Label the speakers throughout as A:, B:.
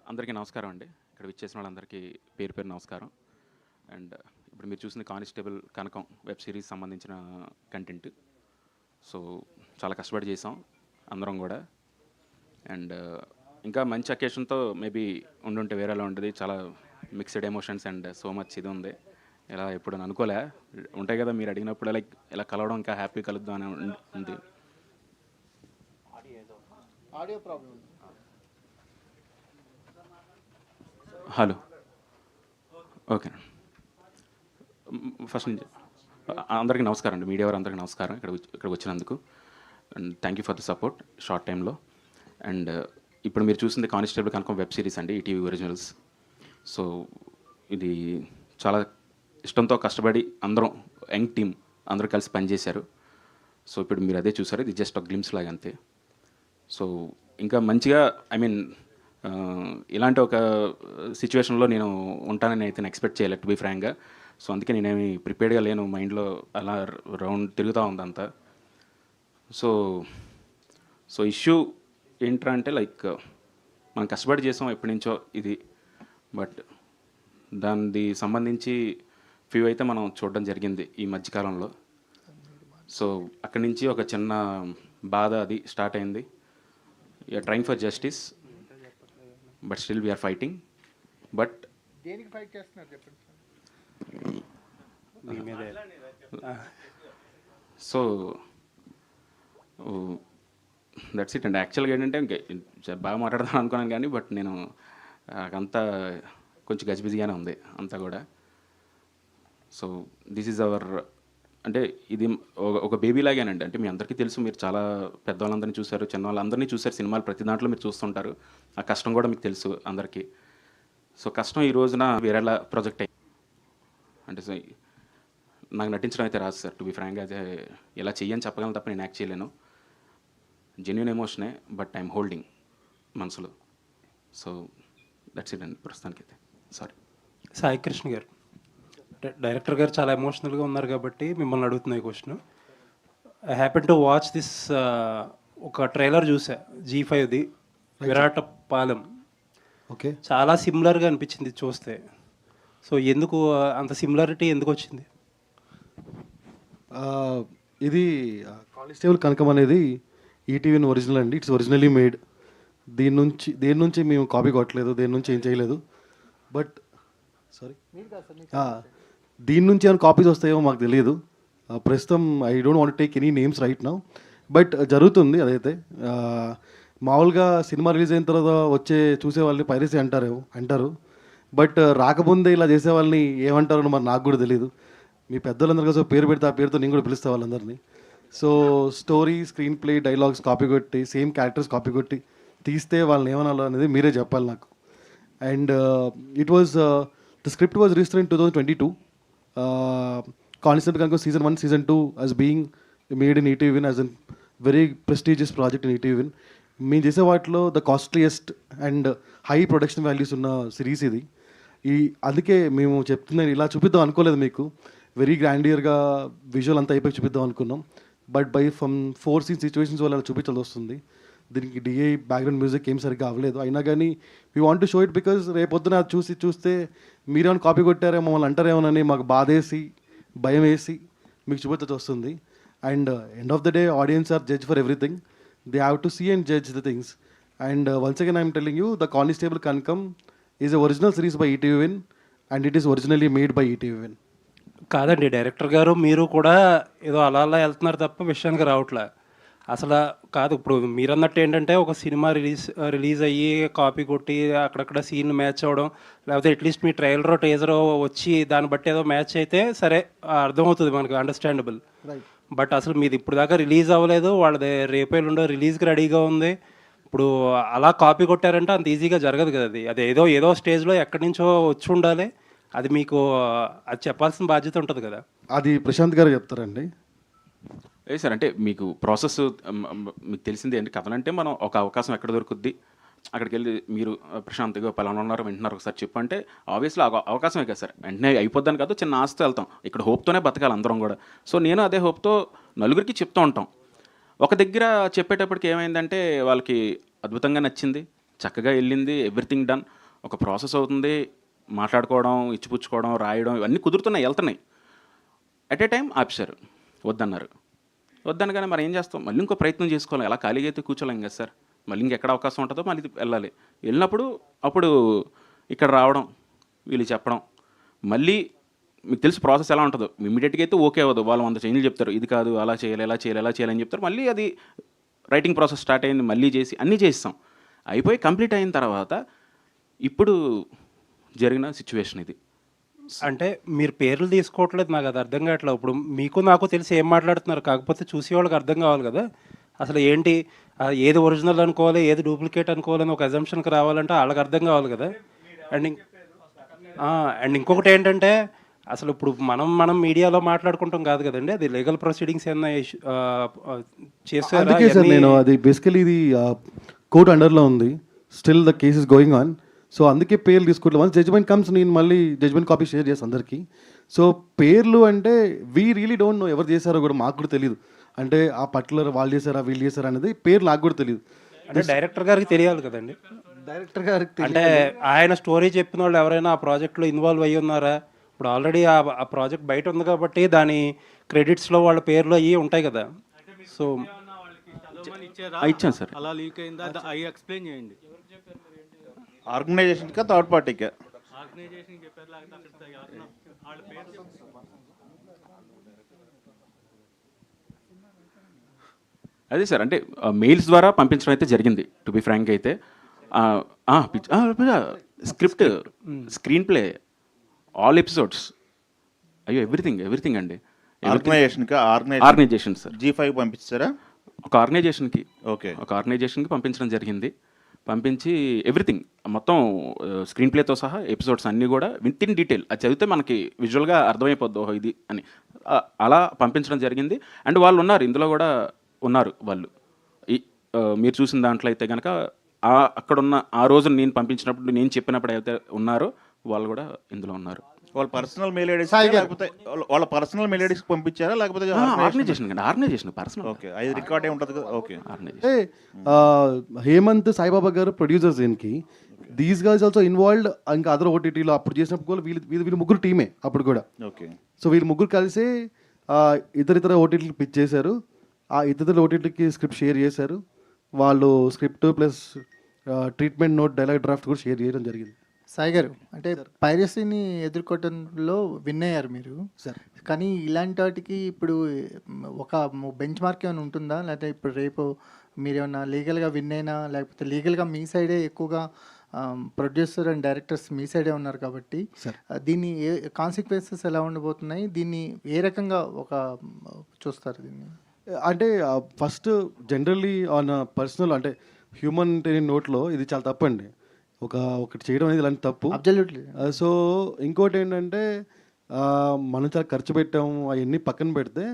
A: అందరికీ నమస్కారం అండి. ఇక్కడ విచ్చేసిన వాళ్ళందరికీ పేరు పేరు నమస్కారం. అండ్ ఇప్పుడు మీరు చూసిన కానిస్టేబుల్ కనకం వెబ్ సిరీస్ సంబంధించిన కంటెంట్. సో చాలా కష్టపడి చేసాం అందరం కూడా. అండ్ ఇంకా మంచి అకేషన్తో మేబీ ఉండుంటే వేరేలా ఉంటుంది. చాలా mixed emotions and so much ఇది ఉంది. ఇలా ఎప్పుడు అనుకోలే ఉంటాయి కదా, మీరు అడిగినప్పుడు లైక్ ఇలా కలవడం ఇంకా హ్యాపీ కలుద్దాం అని ఉంది.
B: Audio problem.
A: Hello, okay. First నుంచి అందరికీ నమస్కారం అండి, మీడియా వారు అందరికీ నమస్కారం ఇక్కడికి వచ్చినందుకు. And thank you for the support short టైంలో. అండ్ ఇప్పుడు మీరు చూసింది కానిస్టేబుల్ కనుక వెబ్ సిరీస్ అండి, ఈటీవీ ఒరిజినల్స్. సో ఇది చాలా ఇష్టంతో కష్టపడి అందరం యంగ్ టీమ్ అందరూ కలిసి పనిచేశారు. సో ఇప్పుడు మీరు అదే చూసారు, ఇది జస్ట్ ఒక గ్లిమ్స్ లాగా అంతే. సో ఇంకా మంచిగా ఇలాంటి ఒక సిచ్యువేషన్లో నేను ఉంటానని అయితే ఎక్స్పెక్ట్ చేయలేదు, టు బీ ఫ్రాంక్గా. సో అందుకే నేనేమి ప్రిపేర్డ్గా లేను, మైండ్లో అలా రౌండ్ తిరుగుతూ ఉంది అంతా. సో ఇష్యూ ఏంట్రా అంటే లైక్ మనం కష్టపడి చేసాం ఎప్పటి నుంచో ఇది, బట్ దానికి సంబంధించి ఫ్యూ అయితే మనం చూడడం జరిగింది ఈ మధ్యకాలంలో. సో అక్కడి నుంచి ఒక చిన్న బాధ అది స్టార్ట్ అయింది. You are trying for justice, but still we are fighting. But
B: దేనికి ఫైట్ చేస్తున్నారు చెప్పండి సార్.
A: సో దట్స్ ఇట్ అండి. యాక్చువల్గా ఏంటంటే బాగా మాట్లాడదాం అనుకున్నాను కానీ బట్ నేను అంతా కొంచెం గజిబిజిగానే ఉంది అంతా కూడా. సో దిస్ ఈజ్ అవర్, అంటే ఇది ఒక బేబీ లాగానండి. అంటే మీ అందరికీ తెలుసు, మీరు చాలా పెద్దవాళ్ళందరినీ చూశారు, చిన్న వాళ్ళందరినీ చూశారు, సినిమాలు ప్రతి దాంట్లో మీరు చూస్తుంటారు. ఆ కష్టం కూడా మీకు తెలుసు అందరికీ. సో కష్టం ఈ రోజున వేరేలా ప్రొజెక్ట్ అయ్యి, అంటే సో నాకు నటించడం అయితే రాదు సార్, టు బీ ఫ్రాంక్గా. అదే ఇలా చెయ్యని చెప్పగలను తప్ప నేను యాక్ట్ చేయలేను. జెన్యూన్ ఎమోషనే, బట్ ఐఎమ్ హోల్డింగ్ మనసులో. సో దట్స్ ఇట్ అండి ప్రస్తుతానికైతే. సారీ.
C: సాయి కృష్ణ గారు, డైరెక్టర్ గారు చాలా ఎమోషనల్గా ఉన్నారు కాబట్టి మిమ్మల్ని అడుగుతున్న ఈ question. I happen to watch this, ఒక ట్రైలర్ చూసా G5ది, విరాటపాలెం.
B: ఓకే,
C: చాలా సిమిలర్గా అనిపించింది చూస్తే. సో ఎందుకు అంత సిమిలారిటీ ఎందుకు వచ్చింది?
B: ఇది కానిస్టేబుల్ కనకం అనేది ఈటీవీ ఒరిజినల్ అండి. It's originally made. దేని నుంచి మేము కాపీ కొట్టలేదు, దేని నుంచి ఏం చేయలేదు. బట్ సారీ, దీని నుంచి ఏమైనా కాపీస్ వస్తాయో మాకు తెలియదు ప్రస్తుతం. I don't want take any names right now, but జరుగుతుంది అదైతే. మామూలుగా సినిమా రిలీజ్ అయిన తర్వాత చూసే వాళ్ళని పైరసీ అంటారు. బట్ రాకముందే ఇలా చేసే వాళ్ళని ఏమంటారో మరి నాకు కూడా తెలియదు. మీ పెద్దలందరూ కోసం పేరు పెడితే ఆ పేరుతో నేను కూడా పిలుస్తా వాళ్ళందరినీ. So story, screen play, dialogues copy కొట్టి, సేమ్ క్యారెక్టర్స్ కాపీ కొట్టి తీస్తే వాళ్ళని ఏమనాలో అనేది మీరే చెప్పాలి నాకు. And it was the script was registered in 2022. Constable కనుక Season 1, Season 2 as being made in ETV as a very prestigious project in ETV. మేము చేసే వాటిలో the costliest and high production values ఉన్న సిరీస్ ఇది. అందుకే మేము చెప్తున్నాను, ఇలా చూపిద్దాం అనుకోలేదు మీకు. వెరీ గ్రాండియర్గా విజువల్ అంతా అయిపోయి చూపిద్దాం అనుకున్నాం. బట్ ఫ్రమ్ 4 scenes సిచ్యువేషన్స్ వల్ల అలా చూపించాల్సి వస్తుంది. దీనికి డిఐ బ్యాక్గ్రౌండ్ మ్యూజిక్ ఏం సరిగ్గా అవ్వలేదు. అయినా కానీ we want to show it because రేపొద్దున చూస్తే మీరేమైనా కాపీ కొట్టారేమో, మమ్మల్ని అంటారేమోనని మాకు బాధేసి, భయం వేసి మీకు చూపించాల్సి వస్తుంది. And end of the day audience are judge for everything. They have to see and judge the things. And once again I'm telling you, the constable Kanakam is a original series by ETV and it is originally made by ETV.
C: కాదండి, director గారు మీరు కూడా ఏదో అలా వెళ్తున్నారు తప్ప విషయానికి రావట్లే అసలు. కాదు, ఇప్పుడు మీరన్నట్టు ఏంటంటే ఒక సినిమా రిలీజ్ అయ్యి కాపీ కొట్టి అక్కడక్కడ సీన్ మ్యాచ్ అవ్వడం, లేకపోతే అట్లీస్ట్ మీ ట్రైలరో టేజరో వచ్చి దాన్ని బట్టి ఏదో మ్యాచ్ అయితే సరే అర్థమవుతుంది మనకు, అండర్స్టాండబుల్. బట్ అసలు మీది ఇప్పుడు దాకా రిలీజ్ అవ్వలేదు, వాళ్ళది రేపేళ్ళుండో రిలీజ్కి రెడీగా ఉంది. ఇప్పుడు అలా కాపీ కొట్టారంటే అంత ఈజీగా జరగదు కదా. అది ఏదో స్టేజ్లో ఎక్కడి నుంచో వచ్చి ఉండాలి. అది మీకు అది చెప్పాల్సిన బాధ్యత ఉంటుంది కదా.
B: అది ప్రశాంత్ గారు చెప్తారండి.
A: ఏ సార్, అంటే మీకు ప్రాసెస్ మీకు తెలిసిందే అండి. కథలంటే మనం ఒక అవకాశం ఎక్కడ దొరుకుద్ది, అక్కడికి వెళ్ళి మీరు ప్రశాంత్గా పలానా ఉన్నారు వింటున్నారు ఒకసారి చెప్పంటే ఆబ్వియస్లీ అవకాశమే కదా సార్, వెంటనే అయిపోద్దని కాదు, చిన్న ఆస్తి వెళ్తాం, ఇక్కడ హోప్తోనే బతకాలి అందరం కూడా. సో నేను అదే హోప్తో నలుగురికి చెప్తూ ఉంటాం. ఒక దగ్గర చెప్పేటప్పటికి ఏమైందంటే వాళ్ళకి అద్భుతంగా నచ్చింది, చక్కగా వెళ్ళింది, ఎవ్రీథింగ్ డన్. ఒక ప్రాసెస్ అవుతుంది, మాట్లాడుకోవడం, ఇచ్చిపుచ్చుకోవడం, రాయడం ఇవన్నీ కుదురుతున్నాయి, వెళ్తున్నాయి. అట్ ఏ టైం ఆపేశారు, వద్దన్నారు. వద్దనగానే మరి ఏం చేస్తాం, మళ్ళీ ఇంకో ప్రయత్నం చేసుకోవాలి, ఎలా ఖాళీగా అయితే కూర్చోలేం కదా సార్, మళ్ళీ ఇంకెక్కడ అవకాశం ఉంటుందో మళ్ళీ వెళ్ళాలి. వెళ్ళినప్పుడు అప్పుడు ఇక్కడ రావడం, వీళ్ళు చెప్పడం, మళ్ళీ మీకు తెలిసి ప్రాసెస్ ఎలా ఉంటుందో, ఇమీడియట్గా అయితే ఓకే అవ్వదు, వాళ్ళు 100 చేంజ్లు చెప్తారు, ఇది కాదు అలా చేయాలి ఎలా చేయాలి ఎలా చేయాలని చెప్తారు. మళ్ళీ అది రైటింగ్ ప్రాసెస్ స్టార్ట్ అయింది, మళ్ళీ చేసి అన్నీ చేస్తాం. అయిపోయి కంప్లీట్ అయిన తర్వాత ఇప్పుడు జరిగిన సిచ్యువేషన్ ఇది.
C: అంటే మీరు పేర్లు తీసుకోవట్లేదు, నాకు అది అర్థం కావట్లేదు. ఇప్పుడు మీకు నాకు తెలిసి ఏం మాట్లాడుతున్నారు, కాకపోతే చూసే వాళ్ళకి అర్థం కావాలి కదా అసలు ఏంటి, ఏది ఒరిజినల్ అనుకోవాలి ఏది డూప్లికేట్ అనుకోవాలని ఒక అజంప్షన్కి రావాలంటే వాళ్ళకి అర్థం కావాలి కదా. అండ్ ఇంకొకటి ఏంటంటే అసలు ఇప్పుడు మనం మీడియాలో మాట్లాడుకుంటాం కాదు కదండి, అది లీగల్ ప్రొసీడింగ్స్ ఏమన్నా చేస్తారా?
B: అందుకే సార్ నేను అది బేసికలీ ఇది కోర్ట్ అండర్లో ఉంది, still the case is going on. So అందుకే పేర్లు తీసుకోవట్లేదు. వన్స్ జడ్జ్మెంట్ కమ్స్ నేను మళ్ళీ జడ్జ్మెంట్ కాపీ షేర్ చేస్తాను అందరికీ. సో పేర్లు అంటే వీ రియలీ డోంట్ నో ఎవరు చేశారో కూడా మాకు కూడా తెలియదు. అంటే ఆ పర్టికులర్ వాళ్ళు చేశారా వీళ్ళు చేశారా అనేది పేరు నాకు కూడా తెలియదు.
C: అంటే డైరెక్టర్ గారికి తెలియాలి కదండి.
B: డైరెక్టర్ గారికి
C: అంటే ఆయన స్టోరీ చెప్పిన వాళ్ళు ఎవరైనా ఆ ప్రాజెక్ట్లో ఇన్వాల్వ్ అయ్యి ఉన్నారా? ఇప్పుడు ఆల్రెడీ ఆ ప్రాజెక్ట్ బయట ఉంది కాబట్టి దాని క్రెడిట్స్లో వాళ్ళ పేర్లు అవి ఉంటాయి కదా. సో
A: ఇచ్చాను సార్.
D: అలా లీక్ అయిందా అవి ఎక్స్ప్లెయిన్ చేయండి.
E: ఆర్గనైజేషన్కా థర్డ్ పార్టీకా?
D: ఆర్గనైజేషన్ చెప్పారు, లేకపోతే వాళ్ళ పేరు
A: అదే సార్, అంటే మెయిల్స్ ద్వారా పంపించడం అయితే జరిగింది. టు బి ఫ్రాంక్ అయితే script, screen play, all episodes, అయ్యో ఎవ్రీథింగ్ అండి.
E: ఆర్గనైజేషన్కా?
A: Organisation sir.
E: G5 పంపించారా?
A: ఒక ఆర్గనైజేషన్కి పంపించడం జరిగింది. పంపించి ఎవ్రీథింగ్ మొత్తం స్క్రీన్ ప్లేతో సహా ఎపిసోడ్స్ అన్నీ కూడా విత్ ఇన్ డీటెయిల్ అది చదివితే మనకి విజువల్గా అర్థమైపోద్ది ఓహో ఇది అని. అలా పంపించడం జరిగింది. అండ్ వాళ్ళు ఉన్నారు, ఇందులో కూడా ఉన్నారు వాళ్ళు. మీరు చూసిన దాంట్లో అయితే కనుక అక్కడున్న ఆ రోజు నేను పంపించినప్పుడు నేను చెప్పినప్పుడు అయితే ఉన్నారో వాళ్ళు కూడా ఇందులో ఉన్నారు.
E: వాళ్ళ పర్సనల్ మెయిల్ ఐడీస్ లేకపోతే వాళ్ళ పర్సనల్ మెయిల్ ఐడీస్ పంపించారా లేకపోతే
A: ఆర్గనైజేషన్ పర్సనల్?
E: ఓకే, అది రికార్డ్ ఏ ఉంటుంది కదా. ఓకే,
B: హేమంత్ సాయిబాబా గారు ప్రొడ్యూసర్స్ దీనికి. These guys also involved. ఇంకా అదర్ ఓటీటీలో అప్పుడు చేసినప్పుడు కూడా వీళ్ళు ముగ్గురు టీమే అప్పుడు కూడా.
E: ఓకే,
B: సో వీళ్ళు ముగ్గురు కలిసి ఇతర ఓటీటీకి పిచ్ చేశారు. ఆ ఇతర ఓటీటీకి స్క్రిప్ట్ షేర్ చేశారు. వాళ్ళు script plus treatment note, dialogue draft కూడా షేర్ చేయడం జరిగింది.
F: సాయి గారు, అంటే పైరసీని ఎదుర్కోవడంలో విన్ అయ్యారు మీరు
B: సార్.
F: కానీ ఇలాంటి వాటికి ఇప్పుడు ఒక బెంచ్ మార్క్ ఏమైనా ఉంటుందా? లేకపోతే ఇప్పుడు రేపు మీరు ఏమన్నా లీగల్గా విన్ అయినా, లేకపోతే లీగల్గా మీ సైడే ఎక్కువగా ప్రొడ్యూసర్ అండ్ డైరెక్టర్స్ మీ సైడే ఉన్నారు కాబట్టి దీన్ని కాన్సిక్వెన్సెస్ ఎలా ఉండబోతున్నాయి? దీన్ని ఏ రకంగా చూస్తారు దీన్ని?
B: అంటే ఫస్ట్ జనరల్లీ ఆన్ పర్సనల్ అంటే హ్యూమన్ నోట్లో ఇది చాలా తప్పండి. ఒకటి చేయడం అనేది ఇలాంటి తప్పు.
F: అబ్జల్యూట్లీ.
B: సో ఇంకోటి ఏంటంటే మనం చాలా ఖర్చు పెట్టాము, అవన్నీ పక్కన పెడితే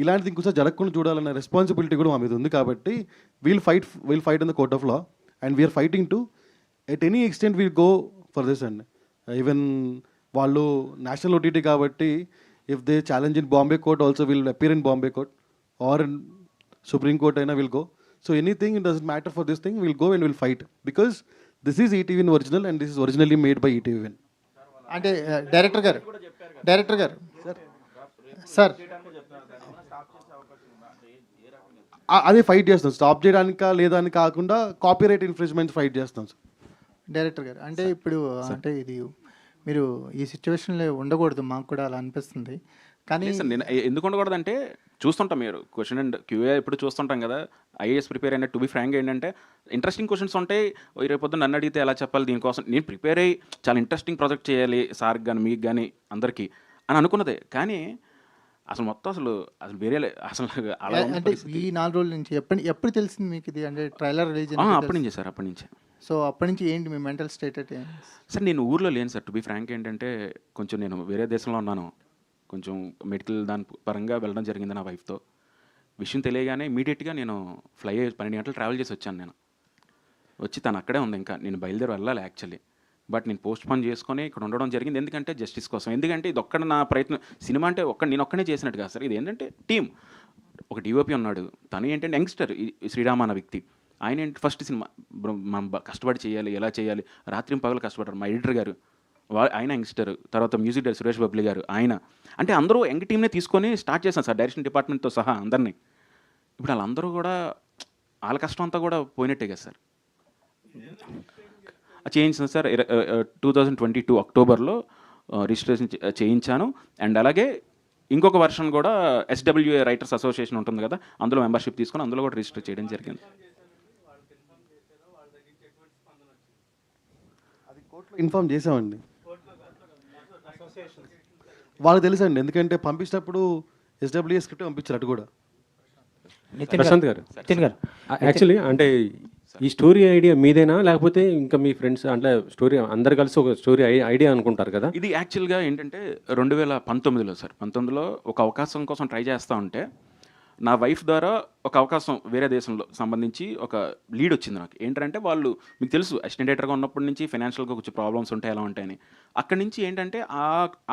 B: ఇలాంటిది ఇంకోసారి జరగకుండా చూడాలన్న రెస్పాన్సిబిలిటీ కూడా మా మీద ఉంది. కాబట్టి we'll fight in the court of law and we're fighting to at any extent we'll go for this అండి. ఈవెన్ వాళ్ళు నేషనల్ ఓటీటీ కాబట్టి if they challenge in Bombay court also will appear in Bombay court or in supreme court అయినా will go. So anything it doesn't matter for this thing will go and will fight because this is ETV original and this is originally made by ETV.
F: అంటే director గారు sir
B: అదే fight చేస్తాం, stop చేయడానికా లేదా అని కాకుండా copyright infringement fight చేస్తాం sir.
F: Director గారు, అంటే ఇప్పుడు అంటే ఇది మీరు ఈ సిచ్యువేషన్లో ఉండకూడదు, మాకు కూడా అలా అనిపిస్తుంది. కానీ
A: నేను ఎందుకు ఉండకూడదంటే చూస్తుంటాం, మీరు క్వశ్చన్ అండ్ క్యూఏ ఇప్పుడు చూస్తుంటాం కదా, ఐఏఎస్ ప్రిపేర్ అయిన టు బి ఫ్రాంక్ ఏంటంటే ఇంట్రెస్టింగ్ క్వశ్చన్స్ ఉంటాయి. రేపొద్దు నన్ను అడిగితే ఎలా చెప్పాలి, దీనికోసం నేను ప్రిపేర్ అయ్యి చాలా ఇంట్రెస్టింగ్ ప్రాజెక్ట్ చేయాలి సార్కి కానీ మీకు కానీ అందరికీ అని అనుకున్నదే. కానీ అసలు మొత్తం అసలు వేరే అసలు అలా
F: అంటే ఈ 4 రోజుల నుంచి ఎప్పుడు తెలిసింది మీకు ఇది? అంటే ట్రైలర్ రిలీజ్
A: అప్పటి నుంచే సార్, అప్పటి నుంచే.
F: సో అప్పటి నుంచి ఏంటి మీ మెంటల్ స్టేట్ అంటే?
A: సార్ నేను ఊర్లో లేను సార్, టు బి ఫ్రాంక్ ఏంటంటే కొంచెం నేను వేరే దేశంలో ఉన్నాను, కొంచెం మెడికల్ దాని పరంగా వెళ్ళడం జరిగింది నా వైఫ్తో. విషయం తెలియగానే ఇమీడియట్గా నేను ఫ్లై 12 గంటలు ట్రావెల్ చేసి వచ్చాను. నేను వచ్చి తను అక్కడే ఉంది. ఇంకా నేను బయలుదేరి వెళ్ళాలి యాక్చువల్లీ, బట్ నేను పోస్ట్ పోన్ చేసుకొని ఇక్కడ ఉండడం జరిగింది. ఎందుకంటే జస్టిస్ కోసం. ఎందుకంటే ఇది ఒక్కడ నా ప్రయత్నం. సినిమా అంటే నేను ఒక్కనే చేసినట్టు కాదు సార్. ఇది ఏంటంటే టీమ్. ఒక డిఓపి ఉన్నాడు, తను ఏంటంటే యంగ్స్టర్, శ్రీరామ్ అన్న వ్యక్తి. ఆయన ఏంటి ఫస్ట్ సినిమా మనం కష్టపడి చేయాలి, ఎలా చేయాలి, రాత్రి పగలు కష్టపడ్డారు. మా ఎడిటర్ గారు ఆయన యంగ్స్టర్, తర్వాత మ్యూజిక్ డైరెక్టర్ సురేష్ బబ్లీ గారు ఆయన. అంటే అందరూ యంగ్ టీమ్నే తీసుకొని స్టార్ట్ చేశాను సార్, డైరెక్షన్ డిపార్ట్మెంట్తో సహా అందరినీ. ఇప్పుడు వాళ్ళందరూ కూడా వాళ్ళ కష్టం అంతా కూడా పోయినట్టే కదా సార్. చేయించాను సార్. 2022 అక్టోబర్లో రిజిస్ట్రేషన్ చేయించాను. అండ్ అలాగే ఇంకొక వర్షన్ కూడా SWA రైటర్స్ అసోసియేషన్ ఉంటుంది కదా, అందులో మెంబర్షిప్ తీసుకొని అందులో కూడా రిజిస్టర్ చేయడం జరిగింది.
B: ఇన్ఫామ్ చేసామండి, వాళ్ళకి తెలుసండి. ఎందుకంటే పంపించినప్పుడు SWA స్క్రిప్ట్ పంపించారు అటు కూడా.
G: ప్రశాంత్ గారు, యాక్చువల్లీ అంటే ఈ స్టోరీ ఐడియా మీదేనా, లేకపోతే ఇంకా మీ ఫ్రెండ్స్ అంటే స్టోరీ అందరు కలిసి ఒక స్టోరీ ఐడియా అనుకుంటారు కదా?
A: ఇది యాక్చువల్గా ఏంటంటే 2019లో సార్, 19లో ఒక అవకాశం కోసం ట్రై చేస్తూ ఉంటే నా వైఫ్ ద్వారా ఒక అవకాశం వేరే దేశంలో సంబంధించి ఒక లీడ్ వచ్చింది నాకు. ఏంటంటే వాళ్ళు మీకు తెలుసు అసిస్టెంట్ డైరెక్టర్గా ఉన్నప్పటి నుంచి ఫైనాన్షియల్గా కొంచెం ప్రాబ్లమ్స్ ఉంటాయి, ఎలా ఉంటాయని. అక్కడి నుంచి ఏంటంటే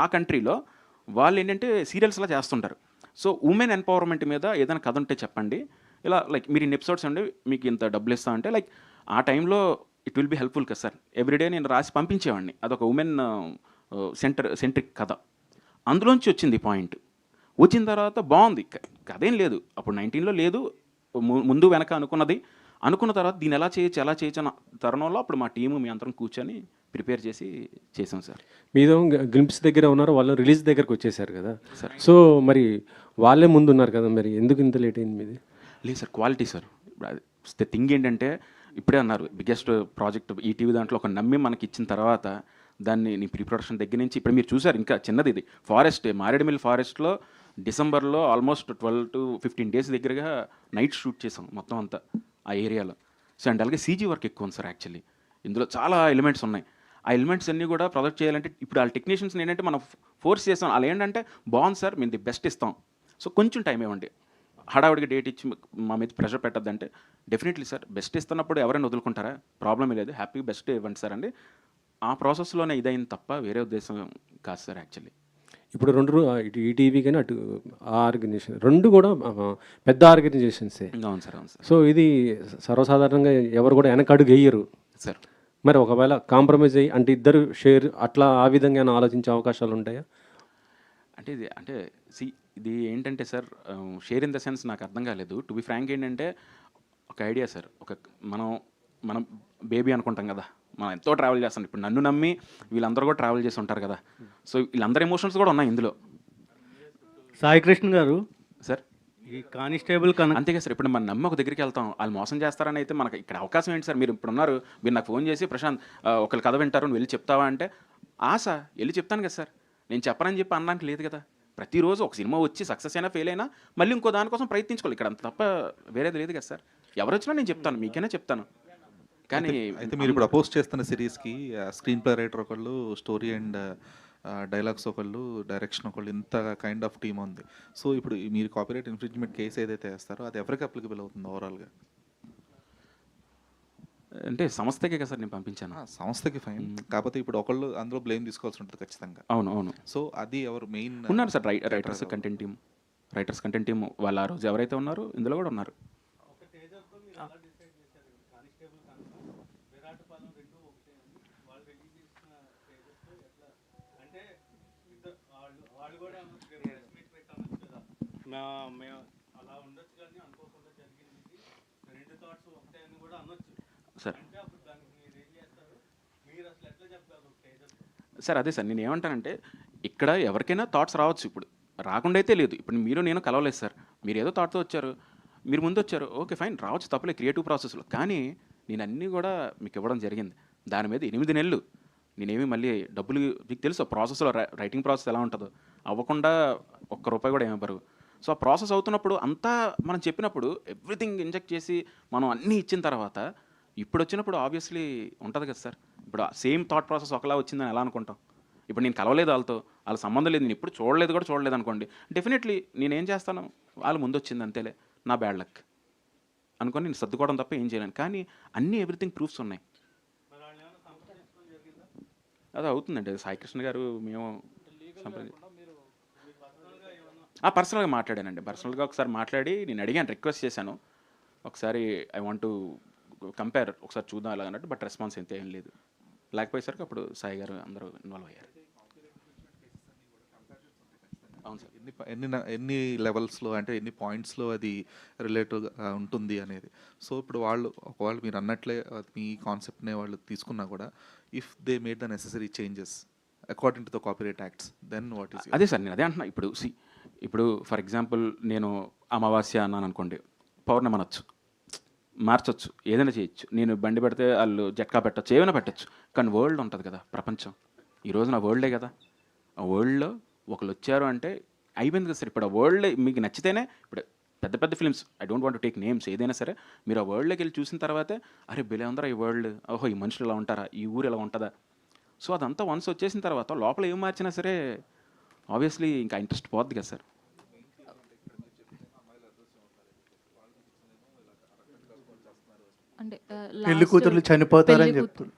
A: ఆ కంట్రీలో వాళ్ళు ఏంటంటే సీరియల్స్లా చేస్తుంటారు. సో ఉమెన్ ఎంపవర్మెంట్ మీద ఏదైనా కథ ఉంటే చెప్పండి, ఇలా లైక్ మీరు ఇన్ని ఎపిసోడ్స్ అండి మీకు ఇంత డబ్బులు ఇస్తా అంటే, లైక్ ఆ టైంలో ఇట్ విల్ బి హెల్ప్ఫుల్ కదా సార్. ఎవ్రీడే నేను రాసి పంపించేవాడిని. అదొక ఉమెన్ సెంట్రిక్ కథ. అందులోంచి వచ్చింది పాయింట్. వచ్చిన తర్వాత బాగుంది, కథేం లేదు అప్పుడు 19లో లేదు, ముందు వెనక అనుకున్న తర్వాత దీన్ని ఎలా చేయొచ్చు అన్న తరుణంలో అప్పుడు మా టీము మీ అందరం కూర్చొని ప్రిపేర్ చేసి చేసాం సార్.
G: మీదో గ్లింప్స్ దగ్గర ఉన్నారు, వాళ్ళు రిలీజ్ దగ్గరకు వచ్చేసారు కదా సార్. సో మరి వాళ్ళే ముందు ఉన్నారు కదా, మరి ఎందుకు ఇంత లేట్ అయింది మీది?
A: లేదు సార్, క్వాలిటీ సార్. థింగ్ ఏంటంటే ఇప్పుడే అన్నారు బిగ్గెస్ట్ ప్రాజెక్ట్ ఈటీవీ దాంట్లో ఒక నమ్మి మనకి ఇచ్చిన తర్వాత దాన్ని నీ ప్రీ ప్రొడక్షన్ దగ్గర నుంచి ఇప్పుడు మీరు చూసారు, ఇంకా చిన్నది ఇది ఫారెస్ట్, మారేడుమిల్లి ఫారెస్ట్లో డిసెంబర్లో ఆల్మోస్ట్ 12 to 15 days దగ్గరగా నైట్ షూట్ చేసాం మొత్తం అంతా ఆ ఏరియాలో. సో అండ్ అలాగే సీజీ వర్క్ ఎక్కువ ఉంది సార్ యాక్చువల్లీ. ఇందులో చాలా ఎలిమెంట్స్ ఉన్నాయి. ఆ ఎలిమెంట్స్ అన్నీ కూడా ప్రొజెక్ట్ చేయాలంటే ఇప్పుడు వాళ్ళ టెక్నీషియన్స్ ఏంటంటే మనం ఫోర్స్ చేస్తాం. వాళ్ళు ఏంటంటే బాగుంది సార్, మేము ది బెస్ట్ ఇస్తాం, సో కొంచెం టైం ఇవ్వండి, హడావుడిగా డేట్ ఇచ్చి మా మీద ప్రెషర్ పెట్టద్దంటే, డెఫినెట్లీ సార్ బెస్ట్ ఇస్తున్నప్పుడు ఎవరైనా వదులుకుంటారా, ప్రాబ్లమే లేదు, హ్యాపీ బెస్ట్ ఇవ్వండి సార్ అండి. ఆ ప్రాసెస్లోనే ఇదైంది తప్ప వేరే ఉద్దేశం కాదు సార్ యాక్చువల్లీ.
G: ఇప్పుడు రెండు ఇటు ఈటీవీ కానీ అటు ఆ ఆర్గనైజేషన్ రెండు కూడా పెద్ద ఆర్గనైజేషన్సే.
A: అవును సార్, అవును సార్.
G: సో ఇది సర్వసాధారణంగా ఎవరు కూడా వెనకడుగు వేయరు
A: సార్.
G: మరి ఒకవేళ కాంప్రమైజ్ అయ్యి అంటే ఇద్దరు షేర్ అట్లా ఆ విధంగా ఆలోచించే అవకాశాలు ఉంటాయా?
A: అంటే ఇది ఏంటంటే sir, share in the sense నాకు అర్థం కాలేదు. టు బి ఫ్రాంక్ ఏంటంటే ఒక ఐడియా సార్, మనం బేబీ అనుకుంటాం కదా, మనం ఎంతో ట్రావెల్ చేస్తాం. ఇప్పుడు నన్ను నమ్మి వీళ్ళందరూ కూడా ట్రావెల్ చేసి ఉంటారు కదా, సో వీళ్ళందరి ఎమోషన్స్ కూడా ఉన్నాయి ఇందులో.
H: సాయి కృష్ణ గారు
A: సార్
H: ఈ కానిస్టేబుల్
A: అంతేగా సార్. ఇప్పుడు మనం నమ్మి ఒక దగ్గరికి వెళ్తాం, వాళ్ళు మోసం చేస్తారని అయితే మనకి ఇక్కడ అవకాశం ఏంటి సార్? మీరు ఇప్పుడు ఉన్నారు, మీరు నాకు ఫోన్ చేసి ప్రశాంత్ ఒకళ్ళు కథ వింటారు, నువ్వు వెళ్ళి చెప్తావా అంటే ఆశ వెళ్ళి చెప్తాను కదా సార్. నేను చెప్పనని చెప్పి అనడానికి లేదు కదా. ప్రతిరోజు ఒక సినిమా వచ్చి సక్సెస్ అయినా ఫెయిల్ అయినా మళ్ళీ ఇంకో దానికోసం ప్రయత్నించుకోవాలి. ఇక్కడ అంత తప్ప వేరేది లేదు కదా సార్. ఎవరు వచ్చినా నేను చెప్తాను, మీకైనా చెప్తాను. కానీ
I: అయితే మీరు ఇప్పుడు అపోజ్ చేస్తున్న సిరీస్కి స్క్రీన్ ప్లే రైటర్ ఒకళ్ళు, స్టోరీ అండ్ డైలాగ్స్ ఒకళ్ళు, డైరెక్షన్ ఒకళ్ళు, ఇంత కైండ్ ఆఫ్ టీమ్ ఉంది. సో ఇప్పుడు మీరు కాపీరైట్ ఇన్ఫ్రింజ్మెంట్ కేసు ఏదైతే వేస్తారో అది ఎవరికి అప్లికబుల్ అవుతుంది ఓవరాల్గా?
A: అంటే సంస్థకే కదా సార్ నేను పంపించాను.
I: సంస్థకి ఫైన్, కాకపోతే ఇప్పుడు ఒకళ్ళు అందులో బ్లేమ్ తీసుకోవాల్సి ఉంటుంది ఖచ్చితంగా.
A: అవును.
I: సో అది ఎవరు మెయిన్
A: ఉన్నారు సార్, రైటర్స్ కంటెంట్ టీమ్ వాళ్ళు ఆ రోజు ఎవరైతే ఉన్నారో ఇందులో కూడా ఉన్నారు.
C: అలా ఉండొచ్చు కానీ అనుకోకుండా జరిగింది, రెండు థాట్స్ ఒకటే అని కూడా అనొచ్చు
A: సార్.
C: అంటే అప్పుడు దానికి మీరు ఏం చేస్తారు, మీరు అసలు ఎట్లా చెప్తారు
A: సార్? అదే సార్ నేను ఏమంటానంటే, ఇక్కడ ఎవరికైనా థాట్స్ రావచ్చు, ఇప్పుడు రాకుండా అయితే లేదు. ఇప్పుడు మీరు నేను కలవలేదు సార్, మీరు ఏదో థాట్తో వచ్చారు, మీరు ముందు వచ్చారు, ఓకే ఫైన్, రావచ్చు, తప్పలే క్రియేటివ్ ప్రాసెస్లో. కానీ నేను అన్నీ కూడా మీకు ఇవ్వడం జరిగింది. దాని మీద 8 నెలలు నేనేమి మళ్ళీ డబ్బులు, మీకు తెలుసు ప్రాసెస్లో రైటింగ్ ప్రాసెస్ ఎలా ఉంటుందో, అవ్వకుండా ₹1 కూడా ఏమివ్వరు. సో ఆ ప్రాసెస్ అవుతున్నప్పుడు అంతా మనం చెప్పినప్పుడు ఎవ్రీథింగ్ ఇంజెక్ట్ చేసి మనం అన్నీ ఇచ్చిన తర్వాత ఇప్పుడు వచ్చినప్పుడు ఆబ్వియస్లీ ఉంటుంది కదా సార్. ఇప్పుడు సేమ్ థాట్ ప్రాసెస్ ఒకలా వచ్చిందని ఎలా అనుకుంటాం? ఇప్పుడు నేను కలవలేదు వాళ్ళ సంబంధం లేదు, నేను ఎప్పుడు చూడలేదు అనుకోండి, డెఫినెట్లీ నేనేం చేస్తాను, వాళ్ళు ముందు వచ్చింది అంతేలే, నా బ్యాడ్ లక్. అనుకొని నేను సర్దుకోవడం తప్ప ఏం చేయలేను. కానీ అన్నీ ఎవ్రీథింగ్ ప్రూఫ్స్ ఉన్నాయి. అది అవుతుందండి. అది సాయికృష్ణ గారు మేము పర్సనల్గా మాట్లాడానండి. పర్సనల్గా ఒకసారి మాట్లాడి నేను అడిగాను, రిక్వెస్ట్ చేశాను, ఒకసారి ఐ వాంట్ టు కంపేర్, ఒకసారి చూద్దాం అలాగ అన్నట్టు. బట్ రెస్పాన్స్ అయితే ఏం లేదు. లేకపోయేసరికి అప్పుడు సాయి గారు అందరూ ఇన్వాల్వ్ అయ్యారు. అవును సార్.
I: ఎన్ని లెవెల్స్లో అంటే ఎన్ని పాయింట్స్లో అది రిలేటివ్గా ఉంటుంది అనేది. సో ఇప్పుడు వాళ్ళు ఒకవేళ మీరు అన్నట్లే మీ కాన్సెప్ట్నే వాళ్ళు తీసుకున్నా కూడా, if they made the necessary changes according to the copyright acts, then what is?
A: అదే సార్ నేను అదే అంటున్నా. ఇప్పుడు ఫర్ ఎగ్జాంపుల్ నేను అమావాస్య అన్నాను అనుకోండి, పౌర్ణమి అనొచ్చు, మార్చొచ్చు, ఏదైనా చేయొచ్చు. నేను బండి పెడితే వాళ్ళు జట్కా పెట్టచ్చు, ఏమైనా పెట్టచ్చు. కానీ వరల్డ్ ఉంటుంది కదా, ప్రపంచం. ఈరోజు నా వరల్డే కదా. ఆ వరల్డ్లో ఒకళ్ళు వచ్చారు అంటే అయిపోయింది కదా సార్. ఇప్పుడు ఆ వరల్డ్ మీకు నచ్చితేనే, ఇప్పుడు పెద్ద పెద్ద films, I don't want to take names, ఏదైనా సరే మీరు ఆ వరల్డ్లోకి వెళ్ళి చూసిన తర్వాతే అరే బిలే ఉందరా ఈ వరల్డ్, ఓహో ఈ మనుషులు ఇలా ఉంటారా, ఈ ఊరు ఇలా ఉంటుందా. సో అదంతా వన్స్ వచ్చేసిన తర్వాత లోపల ఏం మార్చినా సరే ఆబ్వియస్లీ ఇంకా ఇంట్రెస్ట్ పోద్ది కదా సార్.
J: అంటే
F: పెళ్లి కూతుర్లు చనిపోతారని చెప్తున్నారు.